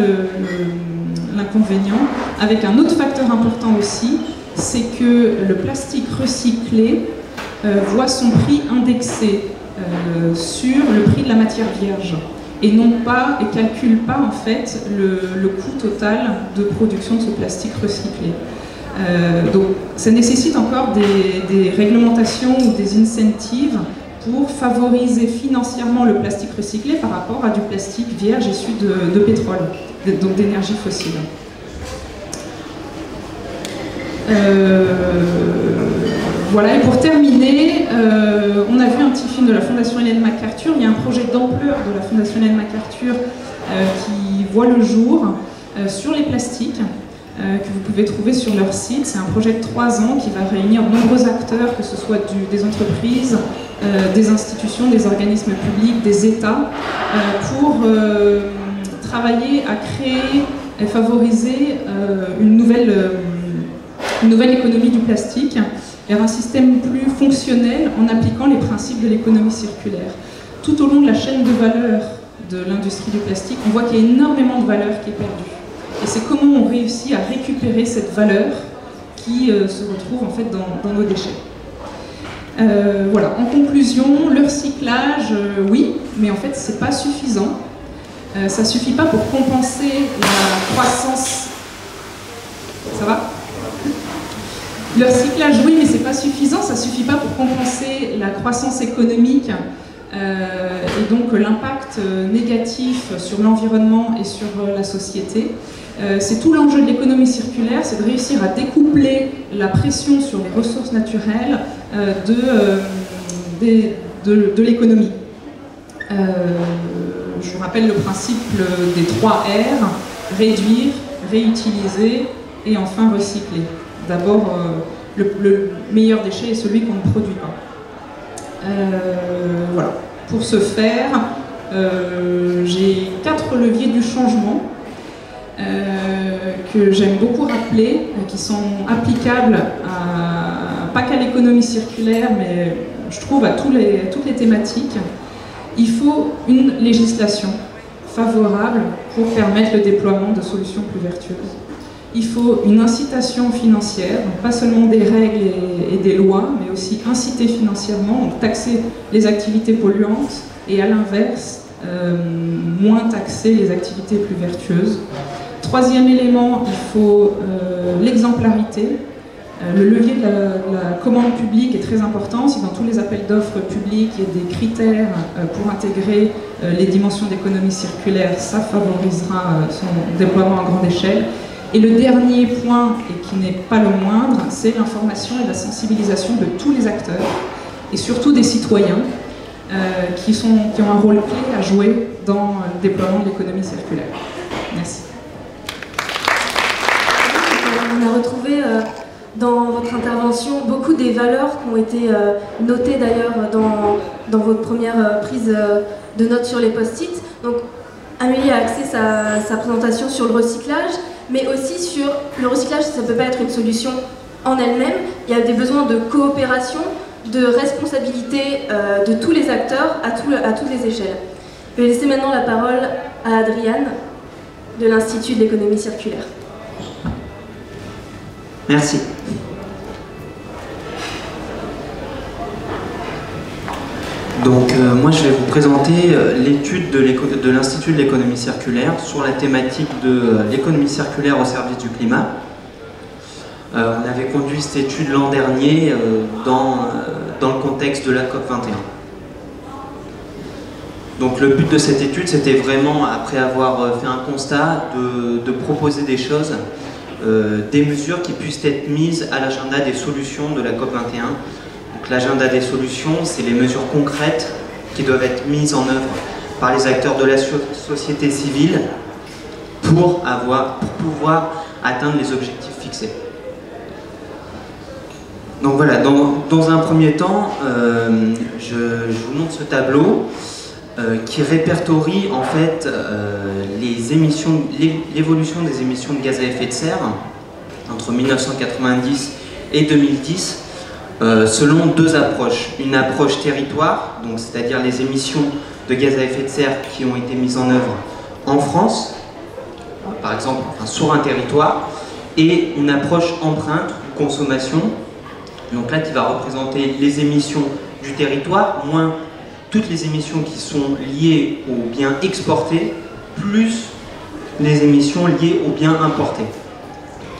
l'inconvénient. Avec un autre facteur important aussi, c'est que le plastique recyclé voit son prix indexé sur le prix de la matière vierge et non pas, et calcule pas en fait le coût total de production de ce plastique recyclé. Donc ça nécessite encore des réglementations ou des incentives pour favoriser financièrement le plastique recyclé par rapport à du plastique vierge issu de pétrole, donc d'énergie fossile. Voilà, et pour terminer, on a vu un petit film de la Fondation Ellen MacArthur. Il y a un projet d'ampleur de la Fondation Ellen MacArthur qui voit le jour sur les plastiques, que vous pouvez trouver sur leur site. C'est un projet de 3 ans qui va réunir de nombreux acteurs, que ce soit des entreprises, des institutions, des organismes publics, des États, pour travailler à créer et favoriser une nouvelle économie du plastique vers un système plus fonctionnel en appliquant les principes de l'économie circulaire. Tout au long de la chaîne de valeur de l'industrie du plastique, on voit qu'il y a énormément de valeur qui est perdue. Et c'est comment on réussit à récupérer cette valeur qui se retrouve en fait dans nos déchets. Voilà, en conclusion, le recyclage, oui, mais en fait c'est pas suffisant. Ça suffit pas pour compenser la croissance. Ça va ? Le recyclage, oui, mais c'est pas suffisant, ça suffit pas pour compenser la croissance économique et donc l'impact négatif sur l'environnement et sur la société. C'est tout l'enjeu de l'économie circulaire, c'est de réussir à découpler la pression sur les ressources naturelles de l'économie. Je vous rappelle le principe des 3 R, réduire, réutiliser et enfin recycler. D'abord, le meilleur déchet est celui qu'on ne produit pas. Voilà. Pour ce faire, j'ai 4 leviers du changement que j'aime beaucoup rappeler, qui sont applicables pas qu'à l'économie circulaire, mais je trouve à toutes les thématiques. Il faut une législation favorable pour permettre le déploiement de solutions plus vertueuses. Il faut une incitation financière, donc pas seulement des règles et des lois, mais aussi inciter financièrement, donc taxer les activités polluantes et à l'inverse, moins taxer les activités plus vertueuses. 3e élément, il faut l'exemplarité. Le levier de la commande publique est très important. Si dans tous les appels d'offres publics, il y a des critères pour intégrer les dimensions d'économie circulaire, ça favorisera son déploiement à grande échelle. Et le dernier point, et qui n'est pas le moindre, c'est l'information et la sensibilisation de tous les acteurs, et surtout des citoyens, qui ont un rôle clé à jouer dans le déploiement de l'économie circulaire. Merci. mention beaucoup des valeurs qui ont été notées d'ailleurs dans votre première prise de notes sur les post-it. Donc Amélie a axé sa présentation sur le recyclage, mais aussi sur le recyclage, ça ne peut pas être une solution en elle-même. Il y a des besoins de coopération, de responsabilité de tous les acteurs à toutes les échelles. Je vais laisser maintenant la parole à Adriane de l'Institut de l'économie circulaire. Merci. Donc moi je vais vous présenter l'étude de l'Institut de l'économie circulaire sur la thématique de l'économie circulaire au service du climat. On avait conduit cette étude l'an dernier dans le contexte de la COP21. Donc le but de cette étude, c'était vraiment, après avoir fait un constat, de proposer des choses, des mesures qui puissent être mises à l'agenda des solutions de la COP21. Donc l'agenda des solutions, c'est les mesures concrètes qui doivent être mises en œuvre par les acteurs de la société civile pour pouvoir atteindre les objectifs fixés. Donc voilà, dans un premier temps, je vous montre ce tableau qui répertorie en fait l'évolution des émissions de gaz à effet de serre entre 1990 et 2010 selon deux approches. Une approche territoire, donc c'est-à-dire les émissions de gaz à effet de serre qui ont été mises en œuvre en France, par exemple sur un territoire, et une approche empreinte ou consommation, donc là qui va représenter les émissions du territoire moins toutes les émissions qui sont liées aux biens exportés, plus les émissions liées aux biens importés.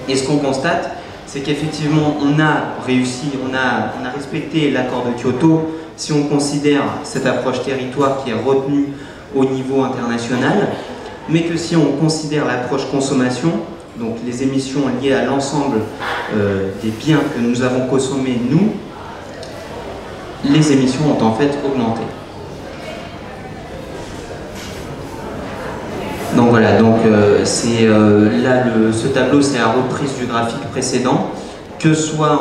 Et ce qu'on constate, c'est qu'effectivement, on a réussi, on a respecté l'accord de Kyoto, si on considère cette approche territoire qui est retenue au niveau international, mais que si on considère l'approche consommation, donc les émissions liées à l'ensemble des biens que nous avons consommés, nous, les émissions ont en fait augmenté. Donc voilà, ce tableau c'est la reprise du graphique précédent, que ce soit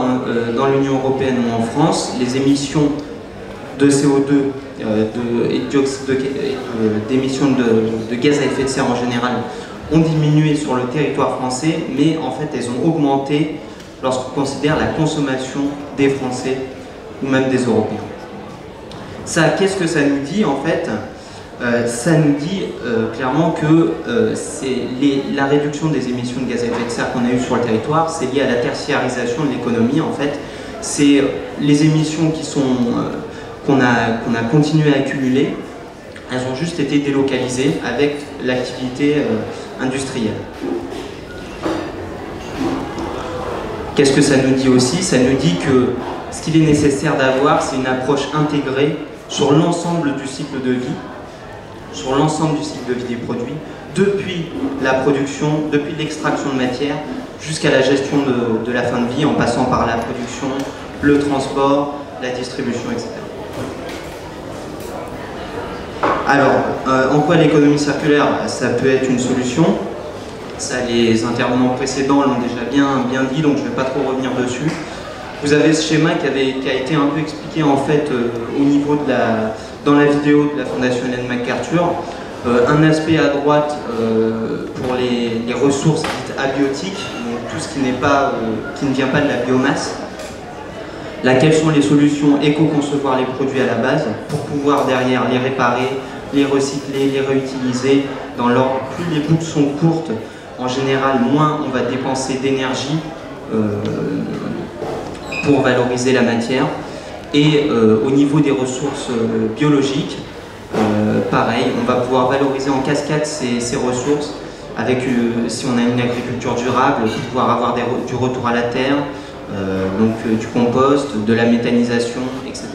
dans l'Union européenne ou en France, les émissions de CO2 et d'émissions de gaz à effet de serre en général ont diminué sur le territoire français, mais en fait elles ont augmenté lorsqu'on considère la consommation des Français ou même des Européens. Ça, qu'est-ce que ça nous dit en fait ? Ça nous dit clairement que la réduction des émissions de gaz à effet de serre qu'on a eues sur le territoire, c'est lié à la tertiarisation de l'économie en fait. C'est les émissions qu'on a continué à accumuler, elles ont juste été délocalisées avec l'activité industrielle. Qu'est-ce que ça nous dit aussi? Ça nous dit que ce qu'il est nécessaire d'avoir, c'est une approche intégrée sur l'ensemble du cycle de vie, sur l'ensemble du cycle de vie des produits, depuis la production, depuis l'extraction de matière, jusqu'à la gestion de la fin de vie, en passant par la production, le transport, la distribution, etc. Alors, en quoi l'économie circulaire, ça peut être une solution? Ça, les intervenants précédents l'ont déjà bien dit, donc je ne vais pas trop revenir dessus. Vous avez ce schéma qui a été un peu expliqué en fait au niveau dans la vidéo de la Fondation Ellen MacArthur. Un aspect à droite pour les ressources dites abiotiques, donc tout ce qui ne vient pas de la biomasse. Là, quelles sont les solutions éco-concevoir les produits à la base pour pouvoir derrière les réparer, les recycler, les réutiliser dans l'ordre. Plus les boucles sont courtes, en général, moins on va dépenser d'énergie pour valoriser la matière. Et au niveau des ressources biologiques, pareil, on va pouvoir valoriser en cascade ces ressources avec, si on a une agriculture durable, pouvoir avoir du retour à la terre, donc du compost, de la méthanisation, etc.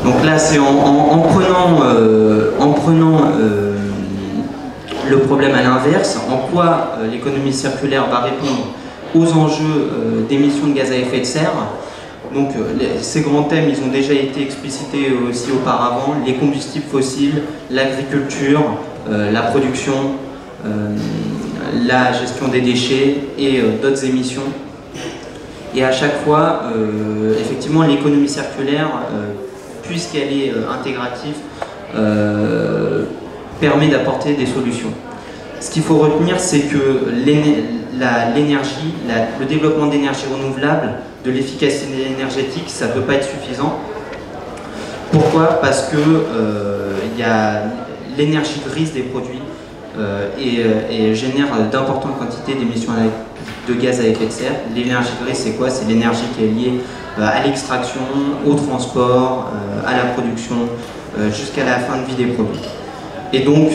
Donc là, c'est en prenant le problème à l'inverse, en quoi l'économie circulaire va répondre aux enjeux d'émissions de gaz à effet de serre. Donc ces grands thèmes, ils ont déjà été explicités aussi auparavant, les combustibles fossiles, l'agriculture, la production, la gestion des déchets et d'autres émissions. Et à chaque fois, effectivement, l'économie circulaire, puisqu'elle est intégrative, permet d'apporter des solutions. Ce qu'il faut retenir, c'est que l'énergie, le développement d'énergie renouvelable, de l'efficacité énergétique, ça ne peut pas être suffisant. Pourquoi? Parce que y a l'énergie grise des produits et génère d'importantes quantités d'émissions de gaz à effet de serre. L'énergie grise, c'est quoi? C'est l'énergie qui est liée à l'extraction, au transport, à la production, jusqu'à la fin de vie des produits. Et donc,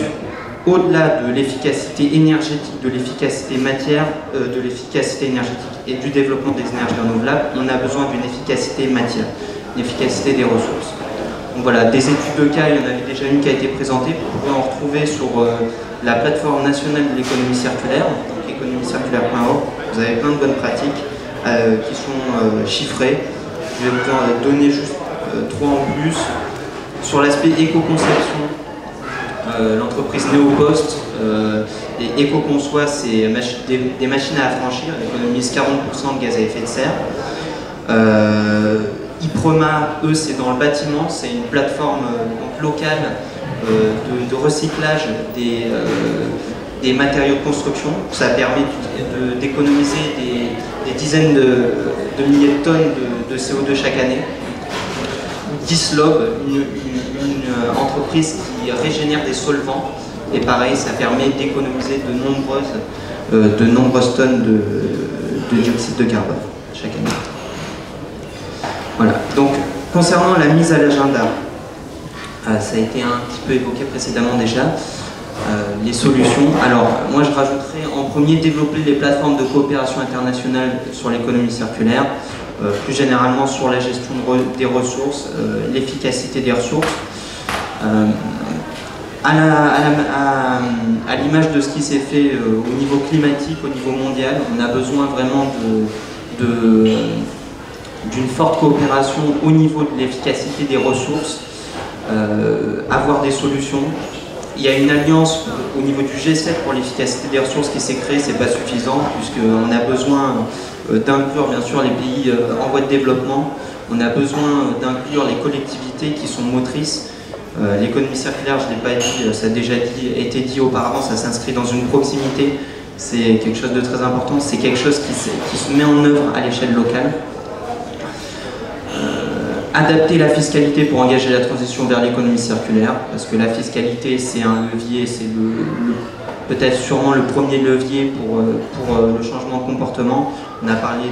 au-delà de l'efficacité énergétique, de l'efficacité matière, de l'efficacité énergétique et du développement des énergies renouvelables, on a besoin d'une efficacité matière, une efficacité des ressources. Donc voilà, des études de cas, il y en avait déjà une qui a été présentée, vous pouvez en retrouver sur la plateforme nationale de l'économie circulaire, donc économiecirculaire.org. Vous avez plein de bonnes pratiques qui sont chiffrées. Je vais vous en donner juste 3 en plus. Sur l'aspect éco-conception, l'entreprise Neopost et EcoConçoit, c'est des machines à affranchir, économisent 40% de gaz à effet de serre. Iprema, eux, c'est dans le bâtiment, c'est une plateforme donc, locale de recyclage des matériaux de construction. Ça permet d'économiser des dizaines de milliers de tonnes de CO2 chaque année. Dislob, une entreprise qui régénère des solvants, et pareil, ça permet d'économiser de nombreuses tonnes de dioxyde de carbone chaque année. Voilà, donc concernant la mise à l'agenda, ça a été un petit peu évoqué précédemment déjà, les solutions. Alors moi je rajouterais en premier développer les plateformes de coopération internationale sur l'économie circulaire, plus généralement sur la gestion des ressources, l'efficacité des ressources. À l'image de ce qui s'est fait au niveau climatique, au niveau mondial, on a besoin vraiment d'une forte coopération au niveau de l'efficacité des ressources, avoir des solutions. Il y a une alliance au niveau du G7 pour l'efficacité des ressources qui s'est créée, c'est pas suffisant puisqu'on a besoin d'inclure bien sûr les pays en voie de développement, on a besoin d'inclure les collectivités qui sont motrices. L'économie circulaire, je ne l'ai pas dit, ça a déjà été dit auparavant, ça s'inscrit dans une proximité, c'est quelque chose de très important, c'est quelque chose qui se met en œuvre à l'échelle locale. Adapter la fiscalité pour engager la transition vers l'économie circulaire, parce que la fiscalité c'est un levier, c'est peut-être sûrement le premier levier pour le changement de comportement. On a parlé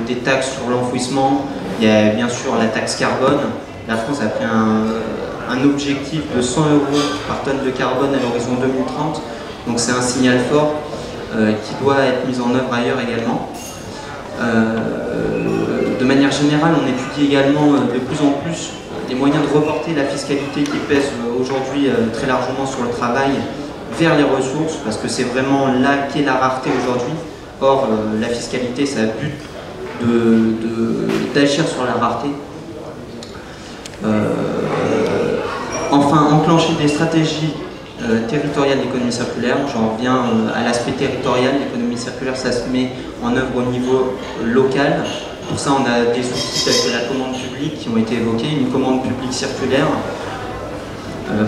des taxes sur l'enfouissement, il y a bien sûr la taxe carbone. La France a pris un objectif de 100 € par tonne de carbone à l'horizon 2030, donc c'est un signal fort qui doit être mis en œuvre ailleurs également. De manière générale, on étudie également de plus en plus les moyens de reporter la fiscalité qui pèse aujourd'hui très largement sur le travail vers les ressources, parce que c'est vraiment là qu'est la rareté aujourd'hui. Or, la fiscalité, ça a but d'agir sur la rareté. Enfin, enclencher des stratégies territoriales d'économie circulaire. J'en reviens à l'aspect territorial. L'économie circulaire, ça se met en œuvre au niveau local. Pour ça, on a des outils tels que la commande publique qui ont été évoqués, une commande publique circulaire,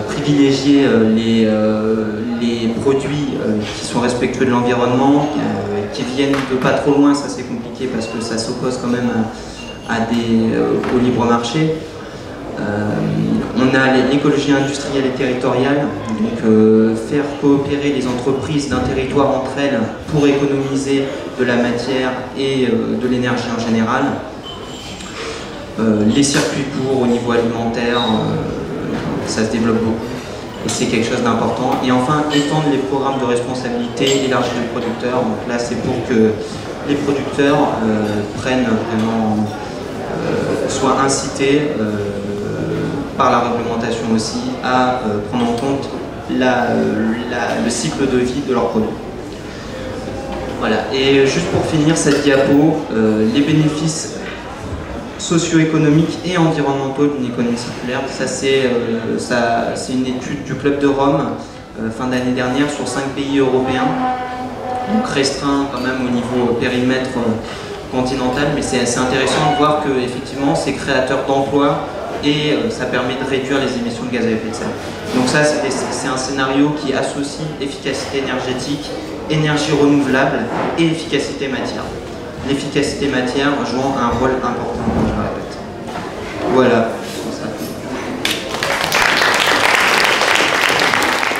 privilégier les produits qui sont respectueux de l'environnement, qui viennent de pas trop loin, ça c'est compliqué parce que ça s'oppose quand même au libre marché. On a l'écologie industrielle et territoriale, donc faire coopérer les entreprises d'un territoire entre elles pour économiser de la matière et de l'énergie en général. Les circuits courts au niveau alimentaire, ça se développe beaucoup et c'est quelque chose d'important. Et enfin, étendre les programmes de responsabilité élargie des producteurs. Donc là, c'est pour que les producteurs prennent vraiment, soient incités par la réglementation aussi à prendre en compte le cycle de vie de leurs produits. Voilà, et juste pour finir cette diapo, les bénéfices socio-économiques et environnementaux d'une économie circulaire. Ça, c'est une étude du Club de Rome, fin d'année dernière, sur 5 pays européens, donc restreint quand même au niveau périmètre continental, mais c'est assez intéressant de voir que effectivement c'est créateur d'emplois et ça permet de réduire les émissions de gaz à effet de serre. Donc ça, c'est un scénario qui associe efficacité énergétique, énergie renouvelable et efficacité matière. L'efficacité matière jouant un rôle important, je le répète. Voilà.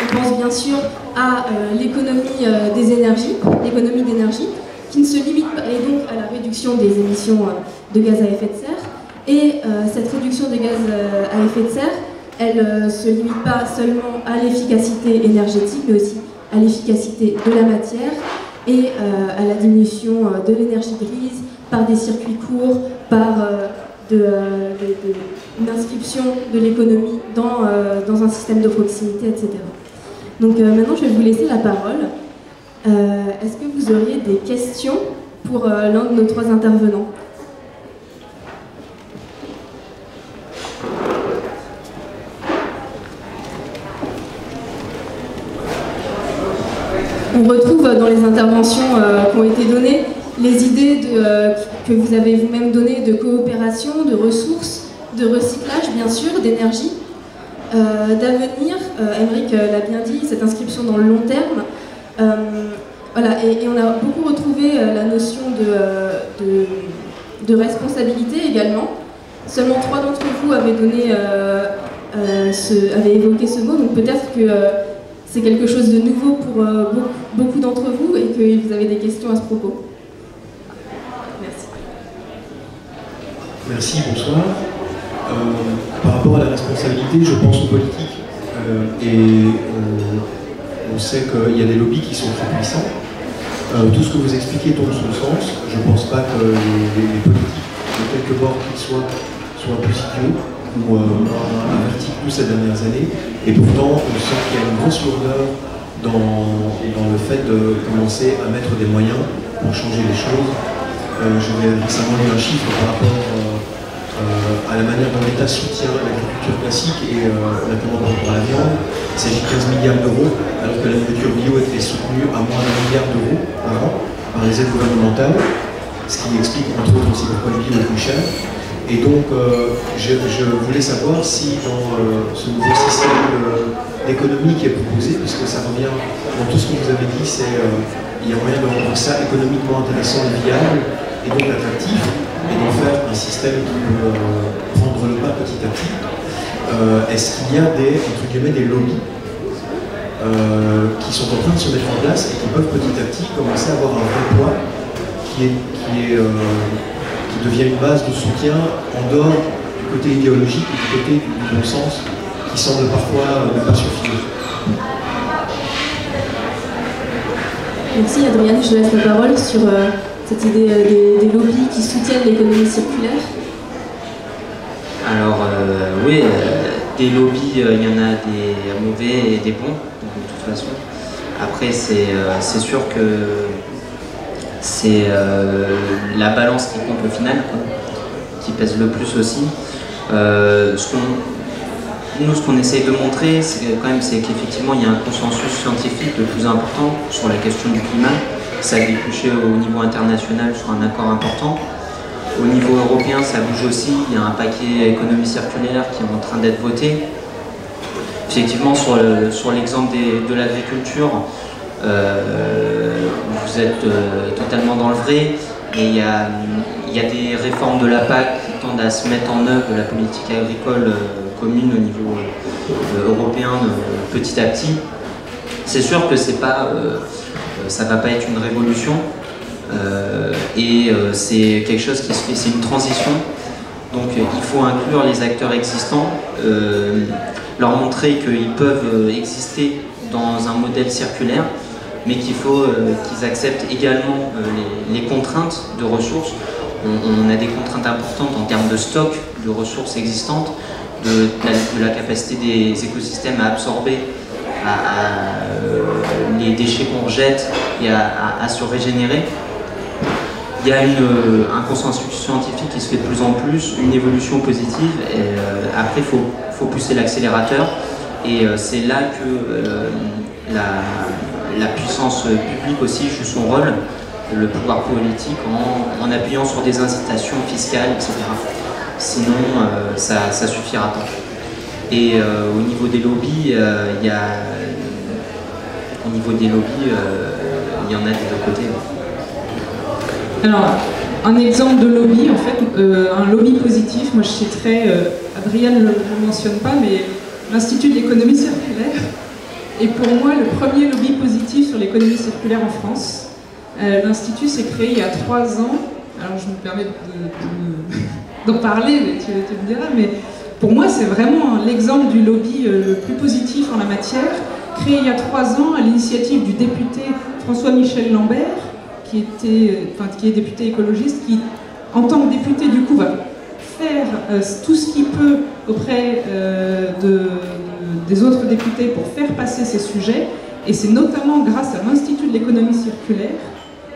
On pense bien sûr à l'économie des énergies, l'économie d'énergie, qui ne se limite pas et donc à la réduction des émissions de gaz à effet de serre. Et cette réduction des gaz à effet de serre, elle ne se limite pas seulement à l'efficacité énergétique, mais aussi à l'efficacité de la matière et à la diminution de l'énergie grise par des circuits courts, par une inscription de l'économie dans un système de proximité, etc. Donc maintenant, je vais vous laisser la parole. Est-ce que vous auriez des questions pour l'un de nos 3 intervenants ? On retrouve dans les interventions qui ont été données les idées que vous avez vous-même données de coopération, de ressources, de recyclage bien sûr, d'énergie, d'avenir. Aymeric l'a bien dit, cette inscription dans le long terme. Voilà, et on a beaucoup retrouvé la notion de responsabilité également. Seulement 3 d'entre vous avaient évoqué ce mot, donc peut-être que c'est quelque chose de nouveau pour beaucoup d'entre vous et que vous avez des questions à ce propos. Merci. Merci, bonsoir. Par rapport à la responsabilité, je pense aux politiques. On sait qu'il y a des lobbies qui sont très puissants. Tout ce que vous expliquez tombe sous le sens. Je ne pense pas que les politiques, de quelque bord qu'ils soient plus idiots ou avertis que nous ces dernières années. Et pourtant, on sent qu'il y a une grosse lourdeur dans le fait de commencer à mettre des moyens pour changer les choses. J'avais récemment lu un chiffre par rapport à la manière dont l'État soutient l'agriculture classique et notamment par rapport à la viande. Il s'agit de 15 milliards d'euros, alors que l'agriculture bio était soutenue à moins d'1 milliard d'euros par an par les aides gouvernementales, ce qui explique entre autres aussi pourquoi le bio est plus cher. Et donc, je voulais savoir si dans ce nouveau système d'économie qui est proposé, puisque ça revient dans tout ce que vous avez dit, il y a moyen de rendre ça économiquement intéressant et viable, et donc attractif, et d'en faire un système qui peut prendre le pas petit à petit. Est-ce qu'il y a entre guillemets, des lobbies qui sont en train de se mettre en place et qui peuvent petit à petit commencer à avoir un vrai poids qui devient une base de soutien en dehors du côté idéologique et du côté du bon sens qui semble parfois ne pas suffire. Merci Adrienne, je te laisse la parole sur cette idée des lobbies qui soutiennent l'économie circulaire. Alors oui, des lobbies, il y en a des mauvais et des bons, de toute façon. Après, c'est sûr que c'est la balance qui compte au final, quoi, qui pèse le plus aussi. Nous, ce qu'on essaye de montrer, c'est qu'effectivement, il y a un consensus scientifique le plus important sur la question du climat. Ça a débouché au niveau international sur un accord important. Au niveau européen, ça bouge aussi. Il y a un paquet économie circulaire qui est en train d'être voté. Effectivement, sur l'exemple de l'agriculture, vous êtes totalement dans le vrai. Et il y a des réformes de la PAC qui tendent à se mettre en œuvre, de la politique agricole commune au niveau européen petit à petit. C'est sûr que ça ne va pas être une révolution. C'est quelque chose qui se fait, c'est une transition. Donc il faut inclure les acteurs existants, leur montrer qu'ils peuvent exister dans un modèle circulaire, mais qu'il faut qu'ils acceptent également les contraintes de ressources. On a des contraintes importantes en termes de stock de ressources existantes, de la capacité des écosystèmes à absorber les déchets qu'on rejette et à se régénérer. Il y a un consensus scientifique qui se fait de plus en plus, une évolution positive, et après il faut pousser l'accélérateur, et c'est là que la puissance publique aussi joue son rôle, le pouvoir politique, en appuyant sur des incitations fiscales, etc. Sinon ça suffira pas. Et au niveau des lobbies, il y en a des deux côtés. Alors, un exemple de lobby, en fait, un lobby positif, moi je citerai, Adrienne ne le mentionne pas, mais l'Institut de l'économie circulaire est pour moi le premier lobby positif sur l'économie circulaire en France. L'Institut s'est créé il y a 3 ans, alors je me permets d'en parler, mais tu me diras, mais pour moi c'est vraiment l'exemple du lobby le plus positif en la matière, créé il y a 3 ans à l'initiative du député François-Michel Lambert, qui est député écologiste, qui, en tant que député, du coup, va faire tout ce qu'il peut auprès des autres députés pour faire passer ces sujets. Et c'est notamment grâce à l'Institut de l'économie circulaire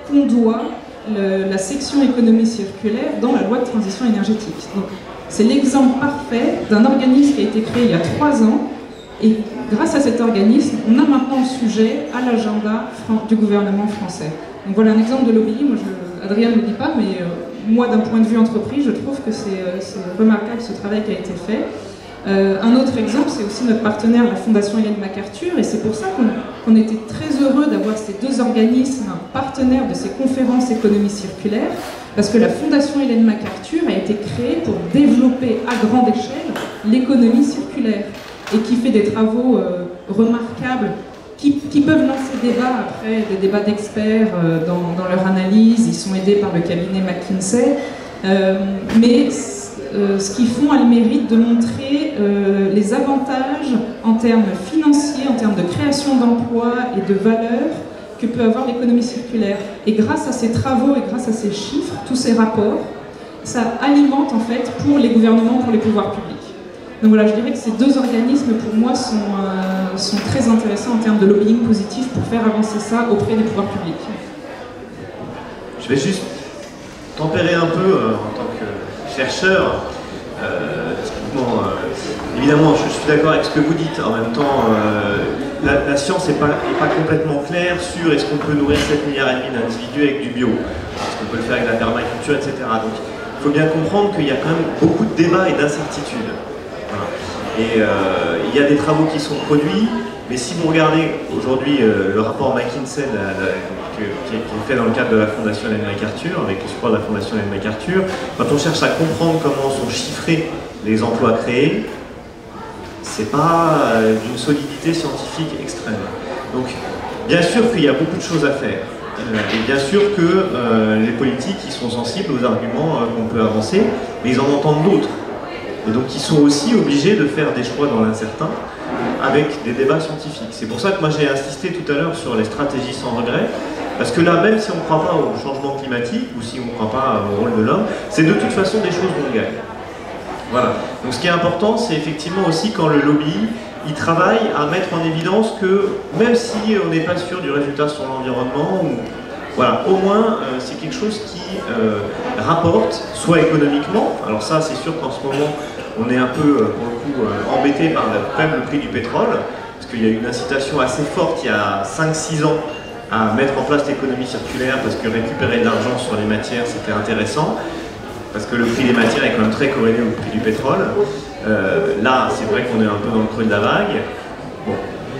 qu'on doit la section économie circulaire dans la loi de transition énergétique. Donc, c'est l'exemple parfait d'un organisme qui a été créé il y a 3 ans. Et grâce à cet organisme, on a maintenant le sujet à l'agenda du gouvernement français. Donc voilà un exemple de lobby. Moi, Adrien ne le dit pas, mais moi, d'un point de vue entreprise, je trouve que c'est remarquable ce travail qui a été fait. Un autre exemple, c'est aussi notre partenaire, la Fondation Ellen MacArthur, et c'est pour ça qu'on était très heureux d'avoir ces 2 organismes partenaires de ces conférences économie circulaire, parce que la Fondation Ellen MacArthur a été créée pour développer à grande échelle l'économie circulaire, et qui fait des travaux remarquables, qui peuvent lancer débat après, des débats d'experts dans leur analyse. Ils sont aidés par le cabinet McKinsey, mais ce qu'ils font a le mérite de montrer les avantages en termes financiers, en termes de création d'emplois et de valeur que peut avoir l'économie circulaire. Et grâce à ces travaux et grâce à ces chiffres, tous ces rapports, ça alimente en fait pour les gouvernements, pour les pouvoirs publics. Donc voilà, je dirais que ces 2 organismes, pour moi, sont très intéressants en termes de lobbying positif pour faire avancer ça auprès des pouvoirs publics. Je vais juste tempérer un peu en tant que chercheur. Évidemment, je suis d'accord avec ce que vous dites. En même temps, la science n'est pas complètement claire sur est-ce qu'on peut nourrir 7,5 milliards d'individus avec du bio, est-ce qu'on peut le faire avec la permaculture, etc. Donc il faut bien comprendre qu'il y a quand même beaucoup de débats et d'incertitudes. Voilà. Et il y a des travaux qui sont produits, mais si vous regardez aujourd'hui le rapport McKinsey qui est fait dans le cadre de la Fondation Ellen MacArthur, avec le support de la Fondation Ellen MacArthur, quand on cherche à comprendre comment sont chiffrés les emplois créés, c'est pas d'une solidité scientifique extrême. Donc, bien sûr qu'il y a beaucoup de choses à faire. Et bien sûr que les politiques ils sont sensibles aux arguments qu'on peut avancer, mais ils en entendent d'autres. Et donc ils sont aussi obligés de faire des choix dans l'incertain avec des débats scientifiques. C'est pour ça que moi j'ai insisté tout à l'heure sur les stratégies sans regret, parce que là, même si on ne croit pas au changement climatique, ou si on ne croit pas au rôle de l'homme, c'est de toute façon des choses qu'on gagne. Voilà. Donc ce qui est important, c'est effectivement aussi quand le lobby, il travaille à mettre en évidence que même si on n'est pas sûr du résultat sur l'environnement, voilà, au moins c'est quelque chose qui rapporte, soit économiquement, alors ça c'est sûr qu'en ce moment on est un peu pour le coup embêté par le prix du pétrole, parce qu'il y a eu une incitation assez forte il y a 5-6 ans à mettre en place l'économie circulaire, parce que récupérer de l'argent sur les matières c'était intéressant, parce que le prix des matières est quand même très corrélé au prix du pétrole. Là c'est vrai qu'on est un peu dans le creux de la vague. Bon,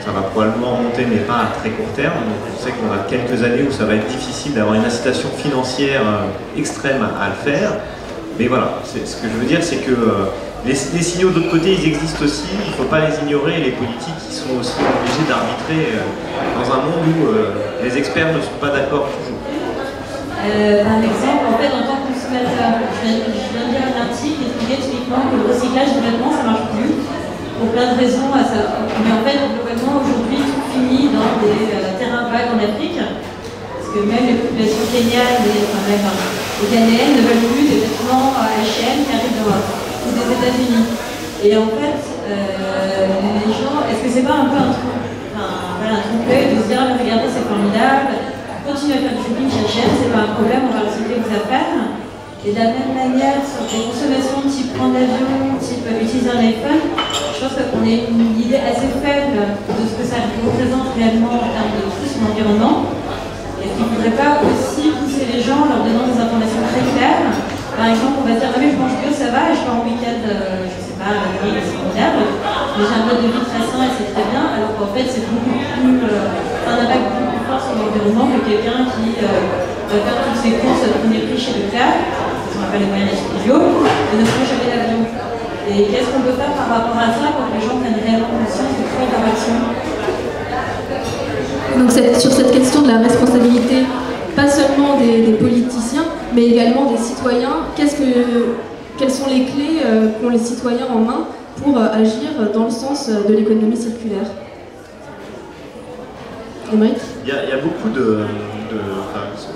ça va probablement remonter, mais pas à très court terme. Donc on sait qu'on a quelques années où ça va être difficile d'avoir une incitation financière extrême à le faire. Mais voilà, ce que je veux dire, c'est que les signaux de l'autre côté, ils existent aussi. Il ne faut pas les ignorer. Et les politiques, ils sont aussi obligés d'arbitrer dans un monde où les experts ne sont pas d'accord toujours. Un exemple, en fait, en tant que consommateur, je viens de lire un article qui expliquait typiquement que le recyclage des vêtements, ça ne marche plus. Pour plein de raisons, mais en fait, globalement, aujourd'hui, tout finit dans des terrains vagues en Afrique, parce que même les populations kenyans, même les Ghanéennes ne veulent plus des vêtements H&M qui arrivent des États-Unis. Et en fait, les gens, est-ce que c'est pas un peu un trompe-l'œil de se dire, regardez, c'est formidable, continuez à faire du shopping chez H&M, c'est pas un problème, on va recycler vos affaires. Et de la même manière, sur des consommations type prendre l'avion, type utiliser un iPhone, je pense qu'on a une idée assez faible de ce que ça représente réellement en termes de tout son environnement. Est-ce qu'il ne faudrait pas aussi pousser les gens en leur donnant des informations très claires? Par exemple, on va se dire, ah mais je mange bio, ça va, et je pars en week-end, je sais pas, c'est formidable, mais j'ai un mode de vie très sain et c'est très bien, alors qu'en fait c'est beaucoup plus, un impact beaucoup plus fort sur l'environnement que quelqu'un qui va faire toutes ses courses au premier prix chez Leclerc, ce qu'on appelle les moyens d'acheter bio, et ne prend jamais l'avion. Et qu'est-ce qu'on peut faire par rapport à ça pour que les gens prennent réellement conscience de toute leur action? Donc sur cette question de la responsabilité, pas seulement des politiciens, mais également des citoyens, quelles sont les clés qu'ont les citoyens en main pour agir dans le sens de l'économie circulaire? Émeric ? Il y a beaucoup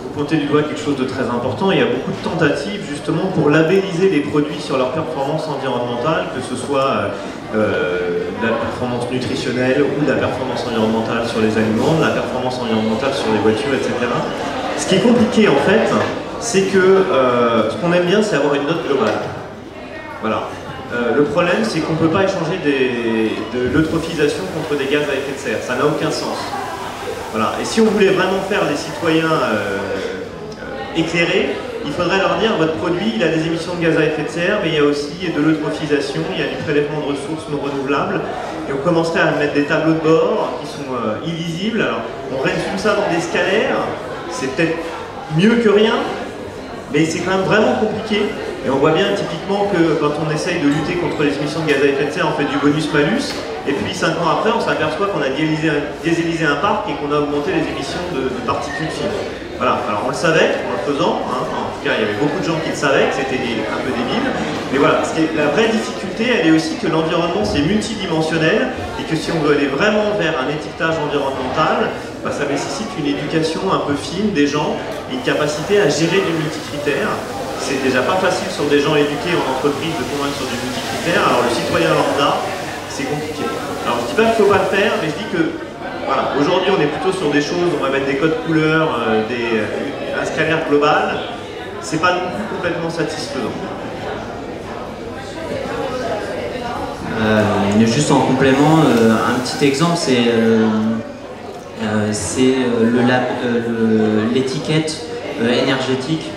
vous pointez du doigt quelque chose de très important, il y a beaucoup de tentatives justement pour labelliser les produits sur leur performance environnementale, que ce soit de la performance nutritionnelle ou de la performance environnementale sur les aliments, de la performance environnementale sur les voitures, etc. Ce qui est compliqué en fait, c'est que ce qu'on aime bien, c'est avoir une note globale. Voilà. Le problème, c'est qu'on ne peut pas échanger de l'eutrophisation contre des gaz à effet de serre. Ça n'a aucun sens. Voilà. Et si on voulait vraiment faire des citoyens éclairés, il faudrait leur dire votre produit il a des émissions de gaz à effet de serre, mais il y a aussi de l'eutrophisation, il y a du prélèvement de ressources non renouvelables, et on commencerait à mettre des tableaux de bord qui sont illisibles. Alors on résume ça dans des scalaires, c'est peut-être mieux que rien, mais c'est quand même vraiment compliqué. Et on voit bien typiquement que quand on essaye de lutter contre les émissions de gaz à effet de serre, on fait du bonus-malus, et puis 5 ans après, on s'aperçoit qu'on a dieselisé un parc et qu'on a augmenté les émissions de particules fines. Voilà, alors on le savait en le faisant, hein. En tout cas il y avait beaucoup de gens qui le savaient, que c'était un peu débile, mais voilà, la vraie difficulté, elle est aussi que l'environnement c'est multidimensionnel, et que si on veut aller vraiment vers un étiquetage environnemental, bah, ça nécessite une éducation un peu fine des gens, et une capacité à gérer du multicritère. C'est déjà pas facile sur des gens éduqués en entreprise de convaincre sur du multicritère, alors le citoyen lambda, c'est compliqué. Alors je dis pas qu'il ne faut pas le faire, mais je dis que voilà, aujourd'hui on est plutôt sur des choses, on va mettre des codes couleurs, un scalaire global, c'est pas non plus complètement satisfaisant. Juste en complément, un petit exemple, c'est l'étiquette énergétique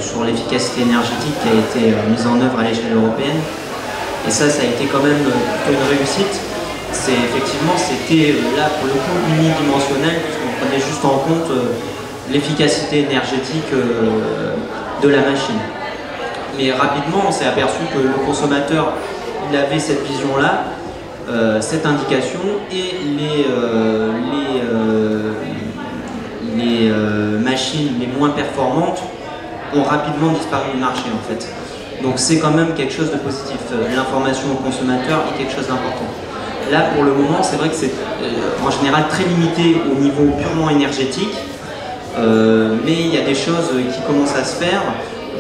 sur l'efficacité énergétique qui a été mise en œuvre à l'échelle européenne. Et ça a été quand même plutôt une réussite. C'était là pour le coup unidimensionnel, puisqu'on prenait juste en compte l'efficacité énergétique de la machine. Mais rapidement, on s'est aperçu que le consommateur, il avait cette vision-là, cette indication, et les machines les moins performantes ont rapidement disparu du marché en fait. Donc c'est quand même quelque chose de positif. L'information au consommateur est quelque chose d'important. Là pour le moment c'est vrai que c'est en général très limité au niveau purement énergétique, mais il y a des choses qui commencent à se faire.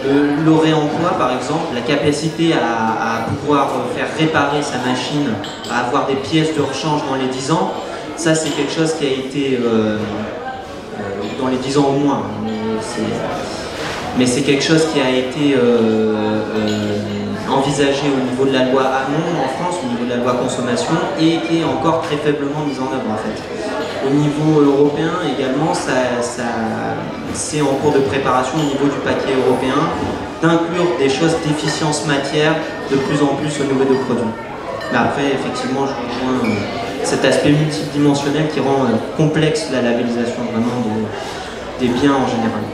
Le réemploi par exemple, la capacité à pouvoir faire réparer sa machine, à avoir des pièces de rechange dans les 10 ans, ça c'est quelque chose qui a été dans les 10 ans au moins, mais c'est quelque chose qui a été envisagé au niveau de la loi Hamon en France, au niveau de la loi consommation, et qui est encore très faiblement mise en œuvre en fait. Au niveau européen également, c'est en cours de préparation au niveau du paquet européen, d'inclure des choses d'efficience matière de plus en plus au niveau de produits. Mais après, effectivement, je rejoins cet aspect multidimensionnel qui rend complexe la labellisation vraiment des biens en général.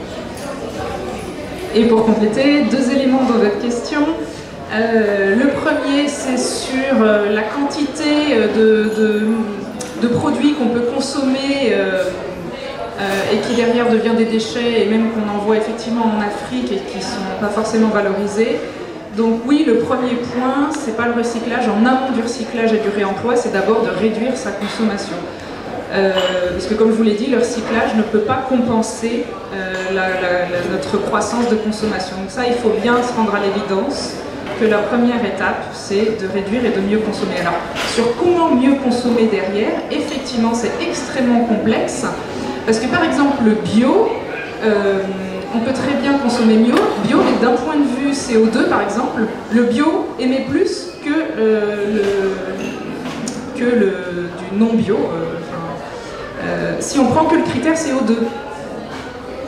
Et pour compléter, 2 éléments dans votre question. Le premier, c'est sur la quantité de produits qu'on peut consommer et qui derrière devient des déchets et même qu'on envoie effectivement en Afrique et qui ne sont pas forcément valorisés. Donc oui, le premier point, c'est pas le recyclage. En amont du recyclage et du réemploi, c'est d'abord de réduire sa consommation. Parce que comme je vous l'ai dit, le recyclage ne peut pas compenser notre croissance de consommation. Donc ça, il faut bien se rendre à l'évidence que la première étape, c'est de réduire et de mieux consommer. Alors, sur comment mieux consommer derrière, effectivement, c'est extrêmement complexe. Parce que par exemple, le bio, on peut très bien consommer bio, mais d'un point de vue CO2 par exemple, le bio émet plus que du non bio, si on prend que le critère CO2.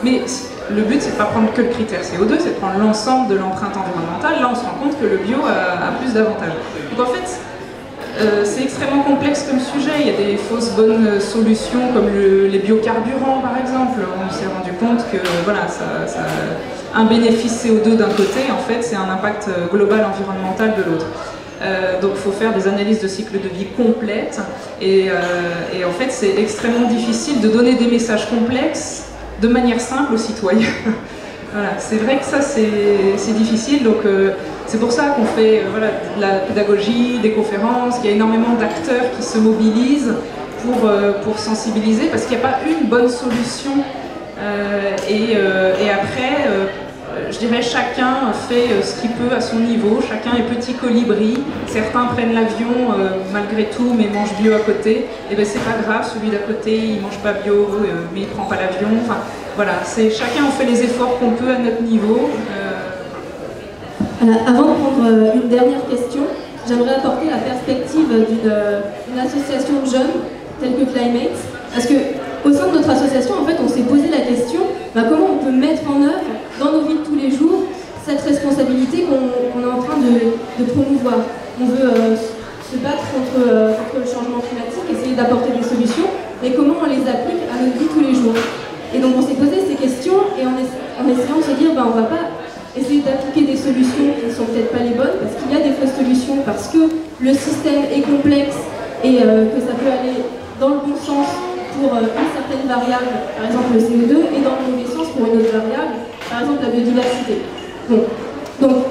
Mais le but, c'est de ne pas prendre que le critère CO2, c'est de prendre l'ensemble de l'empreinte environnementale. Là, on se rend compte que le bio a plus d'avantages. Donc en fait, c'est extrêmement complexe comme sujet. Il y a des fausses bonnes solutions comme les biocarburants, par exemple. On s'est rendu compte que voilà, un bénéfice CO2 d'un côté, en fait, c'est un impact global environnemental de l'autre. Donc il faut faire des analyses de cycle de vie complètes. Et en fait, c'est extrêmement difficile de donner des messages complexes de manière simple aux citoyens. Voilà, c'est vrai que ça c'est difficile, donc c'est pour ça qu'on fait voilà, de la pédagogie, des conférences, qu'il y a énormément d'acteurs qui se mobilisent pour sensibiliser, parce qu'il n'y a pas une bonne solution. Et après, je dirais chacun fait ce qu'il peut à son niveau, chacun est petit colibri, certains prennent l'avion malgré tout mais mangent bio à côté, et bien c'est pas grave, celui d'à côté il mange pas bio mais il prend pas l'avion, enfin voilà, chacun on fait les efforts qu'on peut à notre niveau. Avant de prendre une dernière question, j'aimerais apporter la perspective d'une association de jeunes telle que Climate, parce que au sein de notre association, en fait, on s'est posé la question comment on peut mettre en œuvre dans nos vies de tous les jours cette responsabilité qu'on est en train de promouvoir. On veut se battre contre le changement climatique, essayer d'apporter des solutions, mais comment on les applique à notre vie tous les jours. Et donc on s'est posé ces questions et en essayant de se dire on ne va pas essayer d'appliquer des solutions qui ne sont peut-être pas les bonnes, parce qu'il y a des fausses solutions, parce que le système est complexe et que ça peut aller dans le bon sens pour une certaine variable, par exemple le CO2, et dans le mauvais sens pour une autre variable, par exemple la biodiversité. Bon. Donc,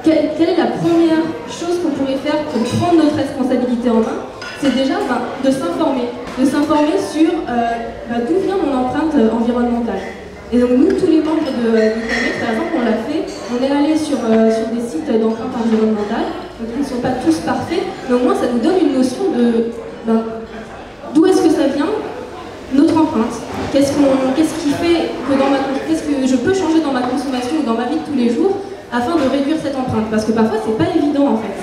quelle est la première chose qu'on pourrait faire pour prendre notre responsabilité en main? C'est déjà de s'informer sur d'où vient mon empreinte environnementale. Et donc nous, tous les membres de Climate, par exemple, on l'a fait, on est allé sur des sites d'empreinte environnementale, donc ils ne sont pas tous parfaits, mais au moins ça nous donne une notion de d'où est-ce que ça vient, notre empreinte. Qu'est-ce qui fait qu'est-ce que je peux changer dans ma consommation ou dans ma vie de tous les jours afin de réduire cette empreinte? Parce que parfois c'est pas évident en fait.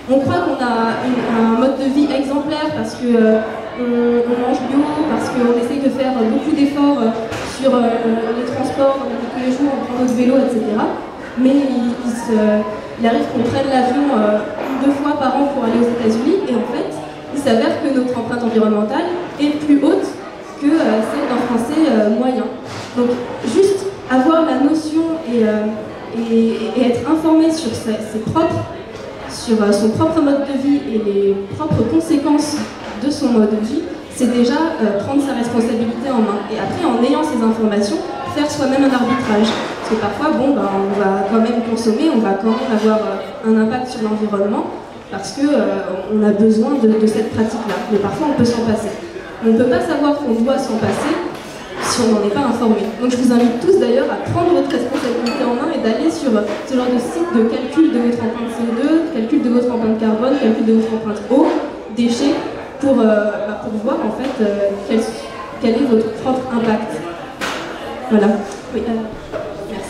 On croit qu'on a un mode de vie exemplaire parce que on mange bio, parce qu'on essaye de faire beaucoup d'efforts sur les transports tous les jours, on prend notre vélo, etc. Mais il arrive qu'on prenne l'avion 2 fois par an pour aller aux États-Unis et en fait il s'avère que notre empreinte environnementale est plus haute que celle d'un Français moyen. Donc juste avoir la notion et être informé sur sur son propre mode de vie et les propres conséquences de son mode de vie, c'est déjà prendre sa responsabilité en main. Et après, en ayant ces informations, faire soi-même un arbitrage. Parce que parfois, on va quand même consommer, on va quand même avoir un impact sur l'environnement, parce qu'on a besoin de cette pratique-là. Mais parfois, on peut s'en passer. On ne peut pas savoir qu'on doit s'en passer si on n'en est pas informé. Donc je vous invite tous d'ailleurs à prendre votre responsabilité en main et d'aller sur ce genre de site de calcul de votre empreinte CO2, calcul de votre empreinte carbone, calcul de votre empreinte eau, déchets, pour voir en fait quel est votre propre impact. Voilà. Oui, merci.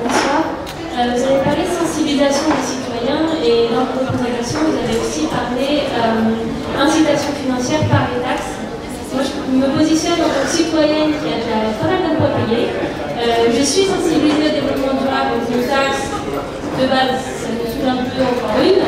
Bonsoir. Vous avez parlé de sensibilisation des citoyens et dans votre présentation, vous avez aussi parlé incitation financière par les taxes. Moi, je me positionne en tant que citoyenne qui a déjà pas mal d'impôts à payer. Je suis sensibilisée au développement durable, aux taxes. De base, ça me saoule un peu encore une,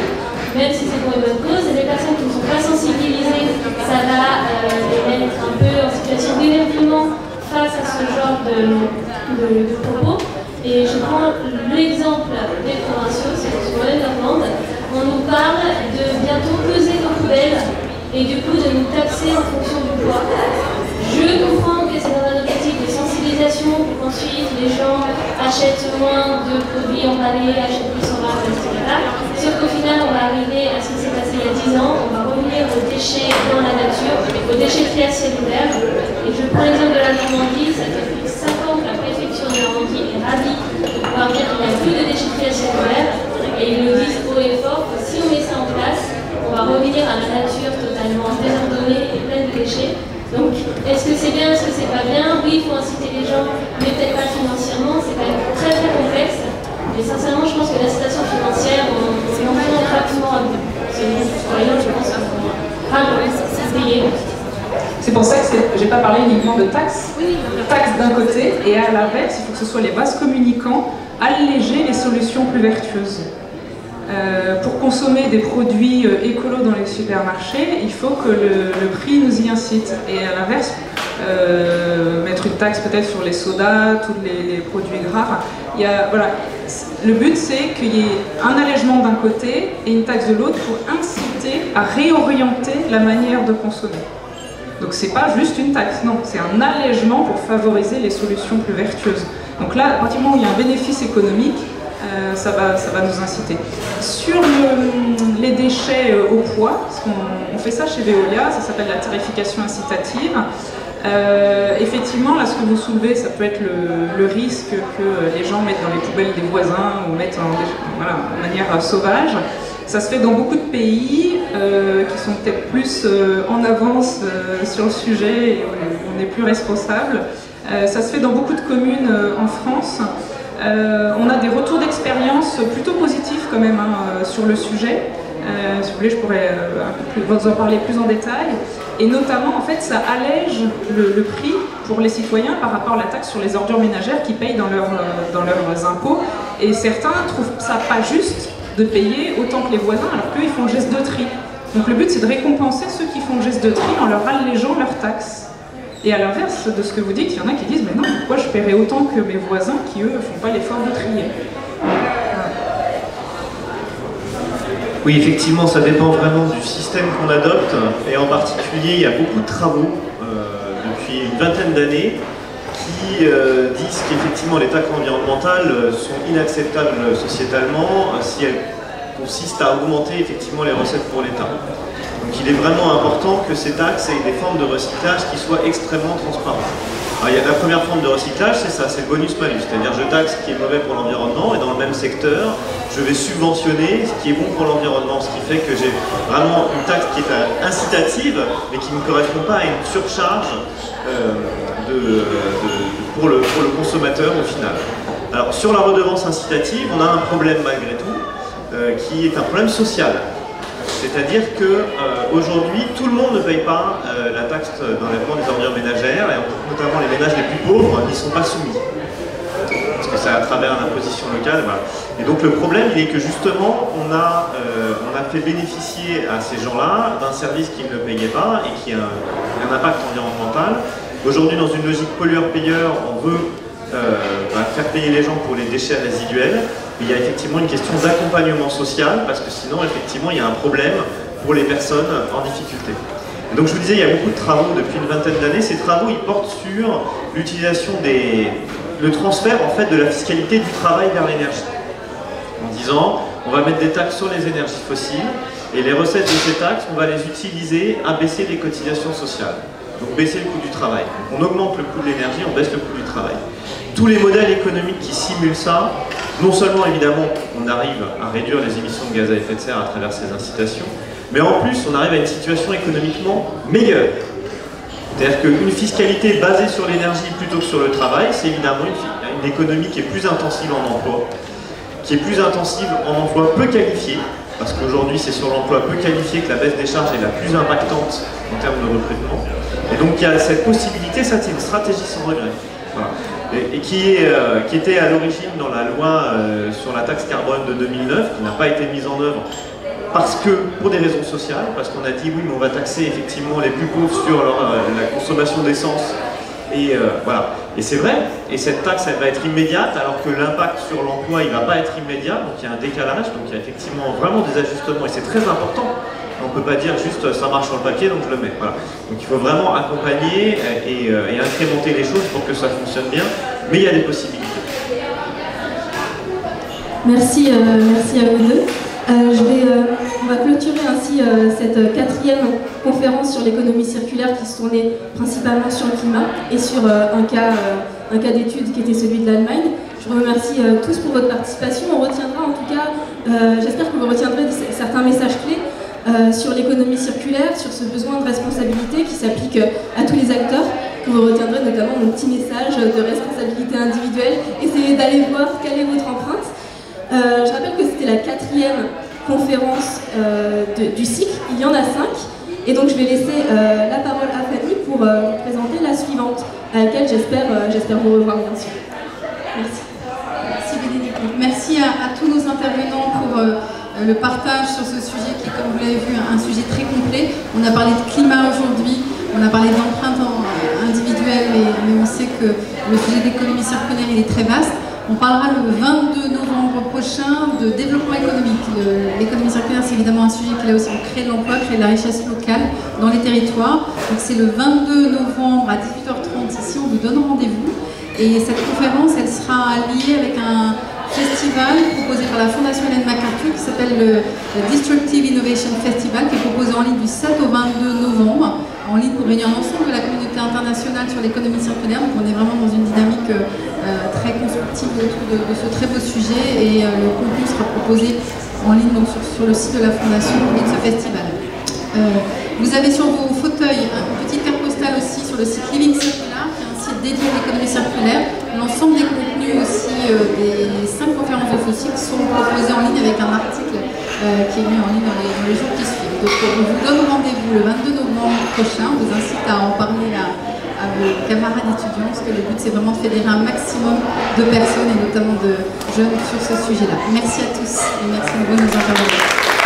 même si c'est pour une bonne cause. Et les personnes qui ne sont pas sensibilisées, ça va les mettre un peu en situation d'énervement face à ce genre de propos. Et je prends l'exemple des provinciaux, c'est sur le Normande. On nous parle de bientôt peser nos poubelles et du coup de nous taxer en fonction du poids. Je comprends que c'est dans un objectif de sensibilisation pour qu'ensuite les gens achètent moins de produits emballés, achètent plus en marque, etc. Sauf qu'au final, on va arriver à ce qui s'est passé il y a 10 ans, on va revenir aux déchets dans la nature, aux déchets triés cellulaires. Et je prends l'exemple de la Normandie, ça fait plus de 5 ans que la préfecture de Normandie est ravie de pouvoir dire qu'il n'y a plus de déchets triés cellulaires. Et ils le disent haut et fort que si on met ça en place, on va revenir à la nature totalement désordonnée et pleine de déchets. Donc, est-ce que c'est bien, est-ce que c'est pas bien? Oui, il faut inciter les gens, mais peut-être pas financièrement, c'est quand même très très complexe. Et sincèrement, je pense que l'incitation financière, on en prend rapidement à bout. Par exemple, je pense qu'il faut rapidement payer. C'est pour ça que j'ai pas parlé uniquement de taxes. Taxes d'un côté, et à l'inverse, il faut que ce soit les vases communicants, alléger les solutions plus vertueuses. Pour consommer des produits écolos dans les supermarchés, il faut que le prix nous y incite. Et à l'inverse, mettre une taxe peut-être sur les sodas, tous les produits gras. Voilà. Le but, c'est qu'il y ait un allègement d'un côté et une taxe de l'autre pour inciter à réorienter la manière de consommer. Donc c'est pas juste une taxe, non, c'est un allègement pour favoriser les solutions plus vertueuses. Donc là, à partir du moment où il y a un bénéfice économique, ça va nous inciter. Sur les déchets au poids, parce qu'on fait ça chez Veolia, ça s'appelle la tarification incitative. Effectivement, là, ce que vous soulevez, ça peut être le risque que les gens mettent dans les poubelles des voisins ou mettent de manière sauvage. Ça se fait dans beaucoup de pays qui sont peut-être plus en avance sur le sujet et on est plus responsable. Ça se fait dans beaucoup de communes en France. On a des retours d'expérience plutôt positifs quand même sur le sujet. Si vous voulez, je pourrais vous en parler plus en détail. Et notamment, en fait, ça allège le prix pour les citoyens par rapport à la taxe sur les ordures ménagères qu'ils payent dans leurs impôts. Et certains trouvent ça pas juste de payer autant que les voisins alors qu'eux ils font le geste de tri. Donc le but c'est de récompenser ceux qui font le geste de tri en leur allégeant leurs taxes. Et à l'inverse de ce que vous dites, il y en a qui disent mais non, pourquoi je paierais autant que mes voisins qui eux font pas l'effort de trier. Oui, effectivement, ça dépend vraiment du système qu'on adopte et en particulier il y a beaucoup de travaux depuis une vingtaine d'années qui disent qu'effectivement les taxes environnementales sont inacceptables sociétalement si elles consistent à augmenter effectivement les recettes pour l'État. Donc il est vraiment important que ces taxes aient des formes de recyclage qui soient extrêmement transparentes. Alors, il y a la première forme de recyclage, c'est ça, c'est le bonus-malus, c'est-à-dire je taxe ce qui est mauvais pour l'environnement et dans le même secteur, je vais subventionner ce qui est bon pour l'environnement, ce qui fait que j'ai vraiment une taxe qui est incitative mais qui ne correspond pas à une surcharge pour le consommateur au final. Alors sur la redevance incitative, on a un problème malgré tout, qui est un problème social. C'est-à-dire qu'aujourd'hui, tout le monde ne paye pas la taxe d'enlèvement des ordures ménagères, et notamment les ménages les plus pauvres n'y sont pas soumis. Parce que c'est à travers l'imposition locale. Voilà. Et donc le problème, il est que justement, on a fait bénéficier à ces gens-là d'un service qu'ils ne payaient pas et qui a un impact environnemental. Aujourd'hui, dans une logique pollueur-payeur, on veut faire payer les gens pour les déchets résiduels. Il y a effectivement une question d'accompagnement social, parce que sinon, effectivement, il y a un problème pour les personnes en difficulté. Et donc, je vous disais, il y a beaucoup de travaux depuis une vingtaine d'années. Ces travaux, ils portent sur l'utilisation le transfert, en fait, de la fiscalité du travail vers l'énergie. En disant, on va mettre des taxes sur les énergies fossiles, et les recettes de ces taxes, on va les utiliser à baisser les cotisations sociales. Donc baisser le coût du travail. Donc on augmente le coût de l'énergie, on baisse le coût du travail. Tous les modèles économiques qui simulent ça, non seulement évidemment on arrive à réduire les émissions de gaz à effet de serre à travers ces incitations, mais en plus on arrive à une situation économiquement meilleure. C'est-à-dire qu'une fiscalité basée sur l'énergie plutôt que sur le travail, c'est évidemment une économie qui est plus intensive en emploi, qui est plus intensive en emploi peu qualifié, parce qu'aujourd'hui c'est sur l'emploi peu qualifié que la baisse des charges est la plus impactante en termes de recrutement. Et donc il y a cette possibilité, ça c'est une stratégie sans regret. Voilà. Et qui était à l'origine dans la loi sur la taxe carbone de 2009, qui n'a pas été mise en œuvre pour des raisons sociales, parce qu'on a dit oui mais on va taxer effectivement les plus pauvres sur la consommation d'essence. Et voilà. Et c'est vrai, et cette taxe elle va être immédiate, alors que l'impact sur l'emploi il ne va pas être immédiat, donc il y a un décalage, donc il y a effectivement vraiment des ajustements, et c'est très important. On ne peut pas dire juste ça marche sur le papier donc je le mets. Voilà. Donc il faut vraiment accompagner et incrémenter les choses pour que ça fonctionne bien, mais il y a des possibilités. Merci, merci à vous deux. On va clôturer ainsi cette 4e conférence sur l'économie circulaire qui se tournait principalement sur le climat et sur un cas d'étude qui était celui de l'Allemagne. Je vous remercie tous pour votre participation. On retiendra en tout cas, j'espère que vous retiendrez certains messages clés. sur l'économie circulaire, sur ce besoin de responsabilité qui s'applique à tous les acteurs, que vous retiendrez notamment mon petit message de responsabilité individuelle. Essayez d'aller voir quelle est votre empreinte. Je rappelle que c'était la 4e conférence du cycle, il y en a 5, et donc je vais laisser la parole à Fanny pour vous présenter la suivante, à laquelle j'espère vous revoir bien sûr. Merci. Merci Bénédicte. Merci à tous nos intervenants pour le partage sur ce sujet qui est, comme vous l'avez vu, un sujet très complet. On a parlé de climat aujourd'hui, on a parlé d'empreinte individuelle, mais on sait que le sujet d'économie circulaire il est très vaste. On parlera le 22 novembre prochain de développement économique. L'économie circulaire, c'est évidemment un sujet qui est là aussi pour créer de l'emploi, créer de la richesse locale dans les territoires. Donc c'est le 22 novembre à 18h30 ici, on vous donne rendez-vous. Et cette conférence, elle sera liée avec un festival proposé par la Fondation Ellen MacArthur qui s'appelle le Disruptive Innovation Festival, qui est proposé en ligne du 7 au 22 novembre, en ligne pour réunir l'ensemble de la communauté internationale sur l'économie circulaire. Donc on est vraiment dans une dynamique très constructive autour de ce très beau sujet, et le contenu sera proposé en ligne donc, sur le site de la Fondation et de ce festival. Vous avez sur vos fauteuils une petite carte postale aussi sur le site Living Circular, qui est un site dédié à l'économie circulaire. L'ensemble des contenus aussi des 5 conférences de ce cycle sont proposés en ligne avec un article qui est mis en ligne dans les jours qui suivent. Donc on vous donne rendez-vous le 22 novembre prochain. On vous incite à en parler à vos camarades étudiants, parce que le but c'est vraiment de fédérer un maximum de personnes et notamment de jeunes sur ce sujet-là. Merci à tous et merci à vous nos intervenants.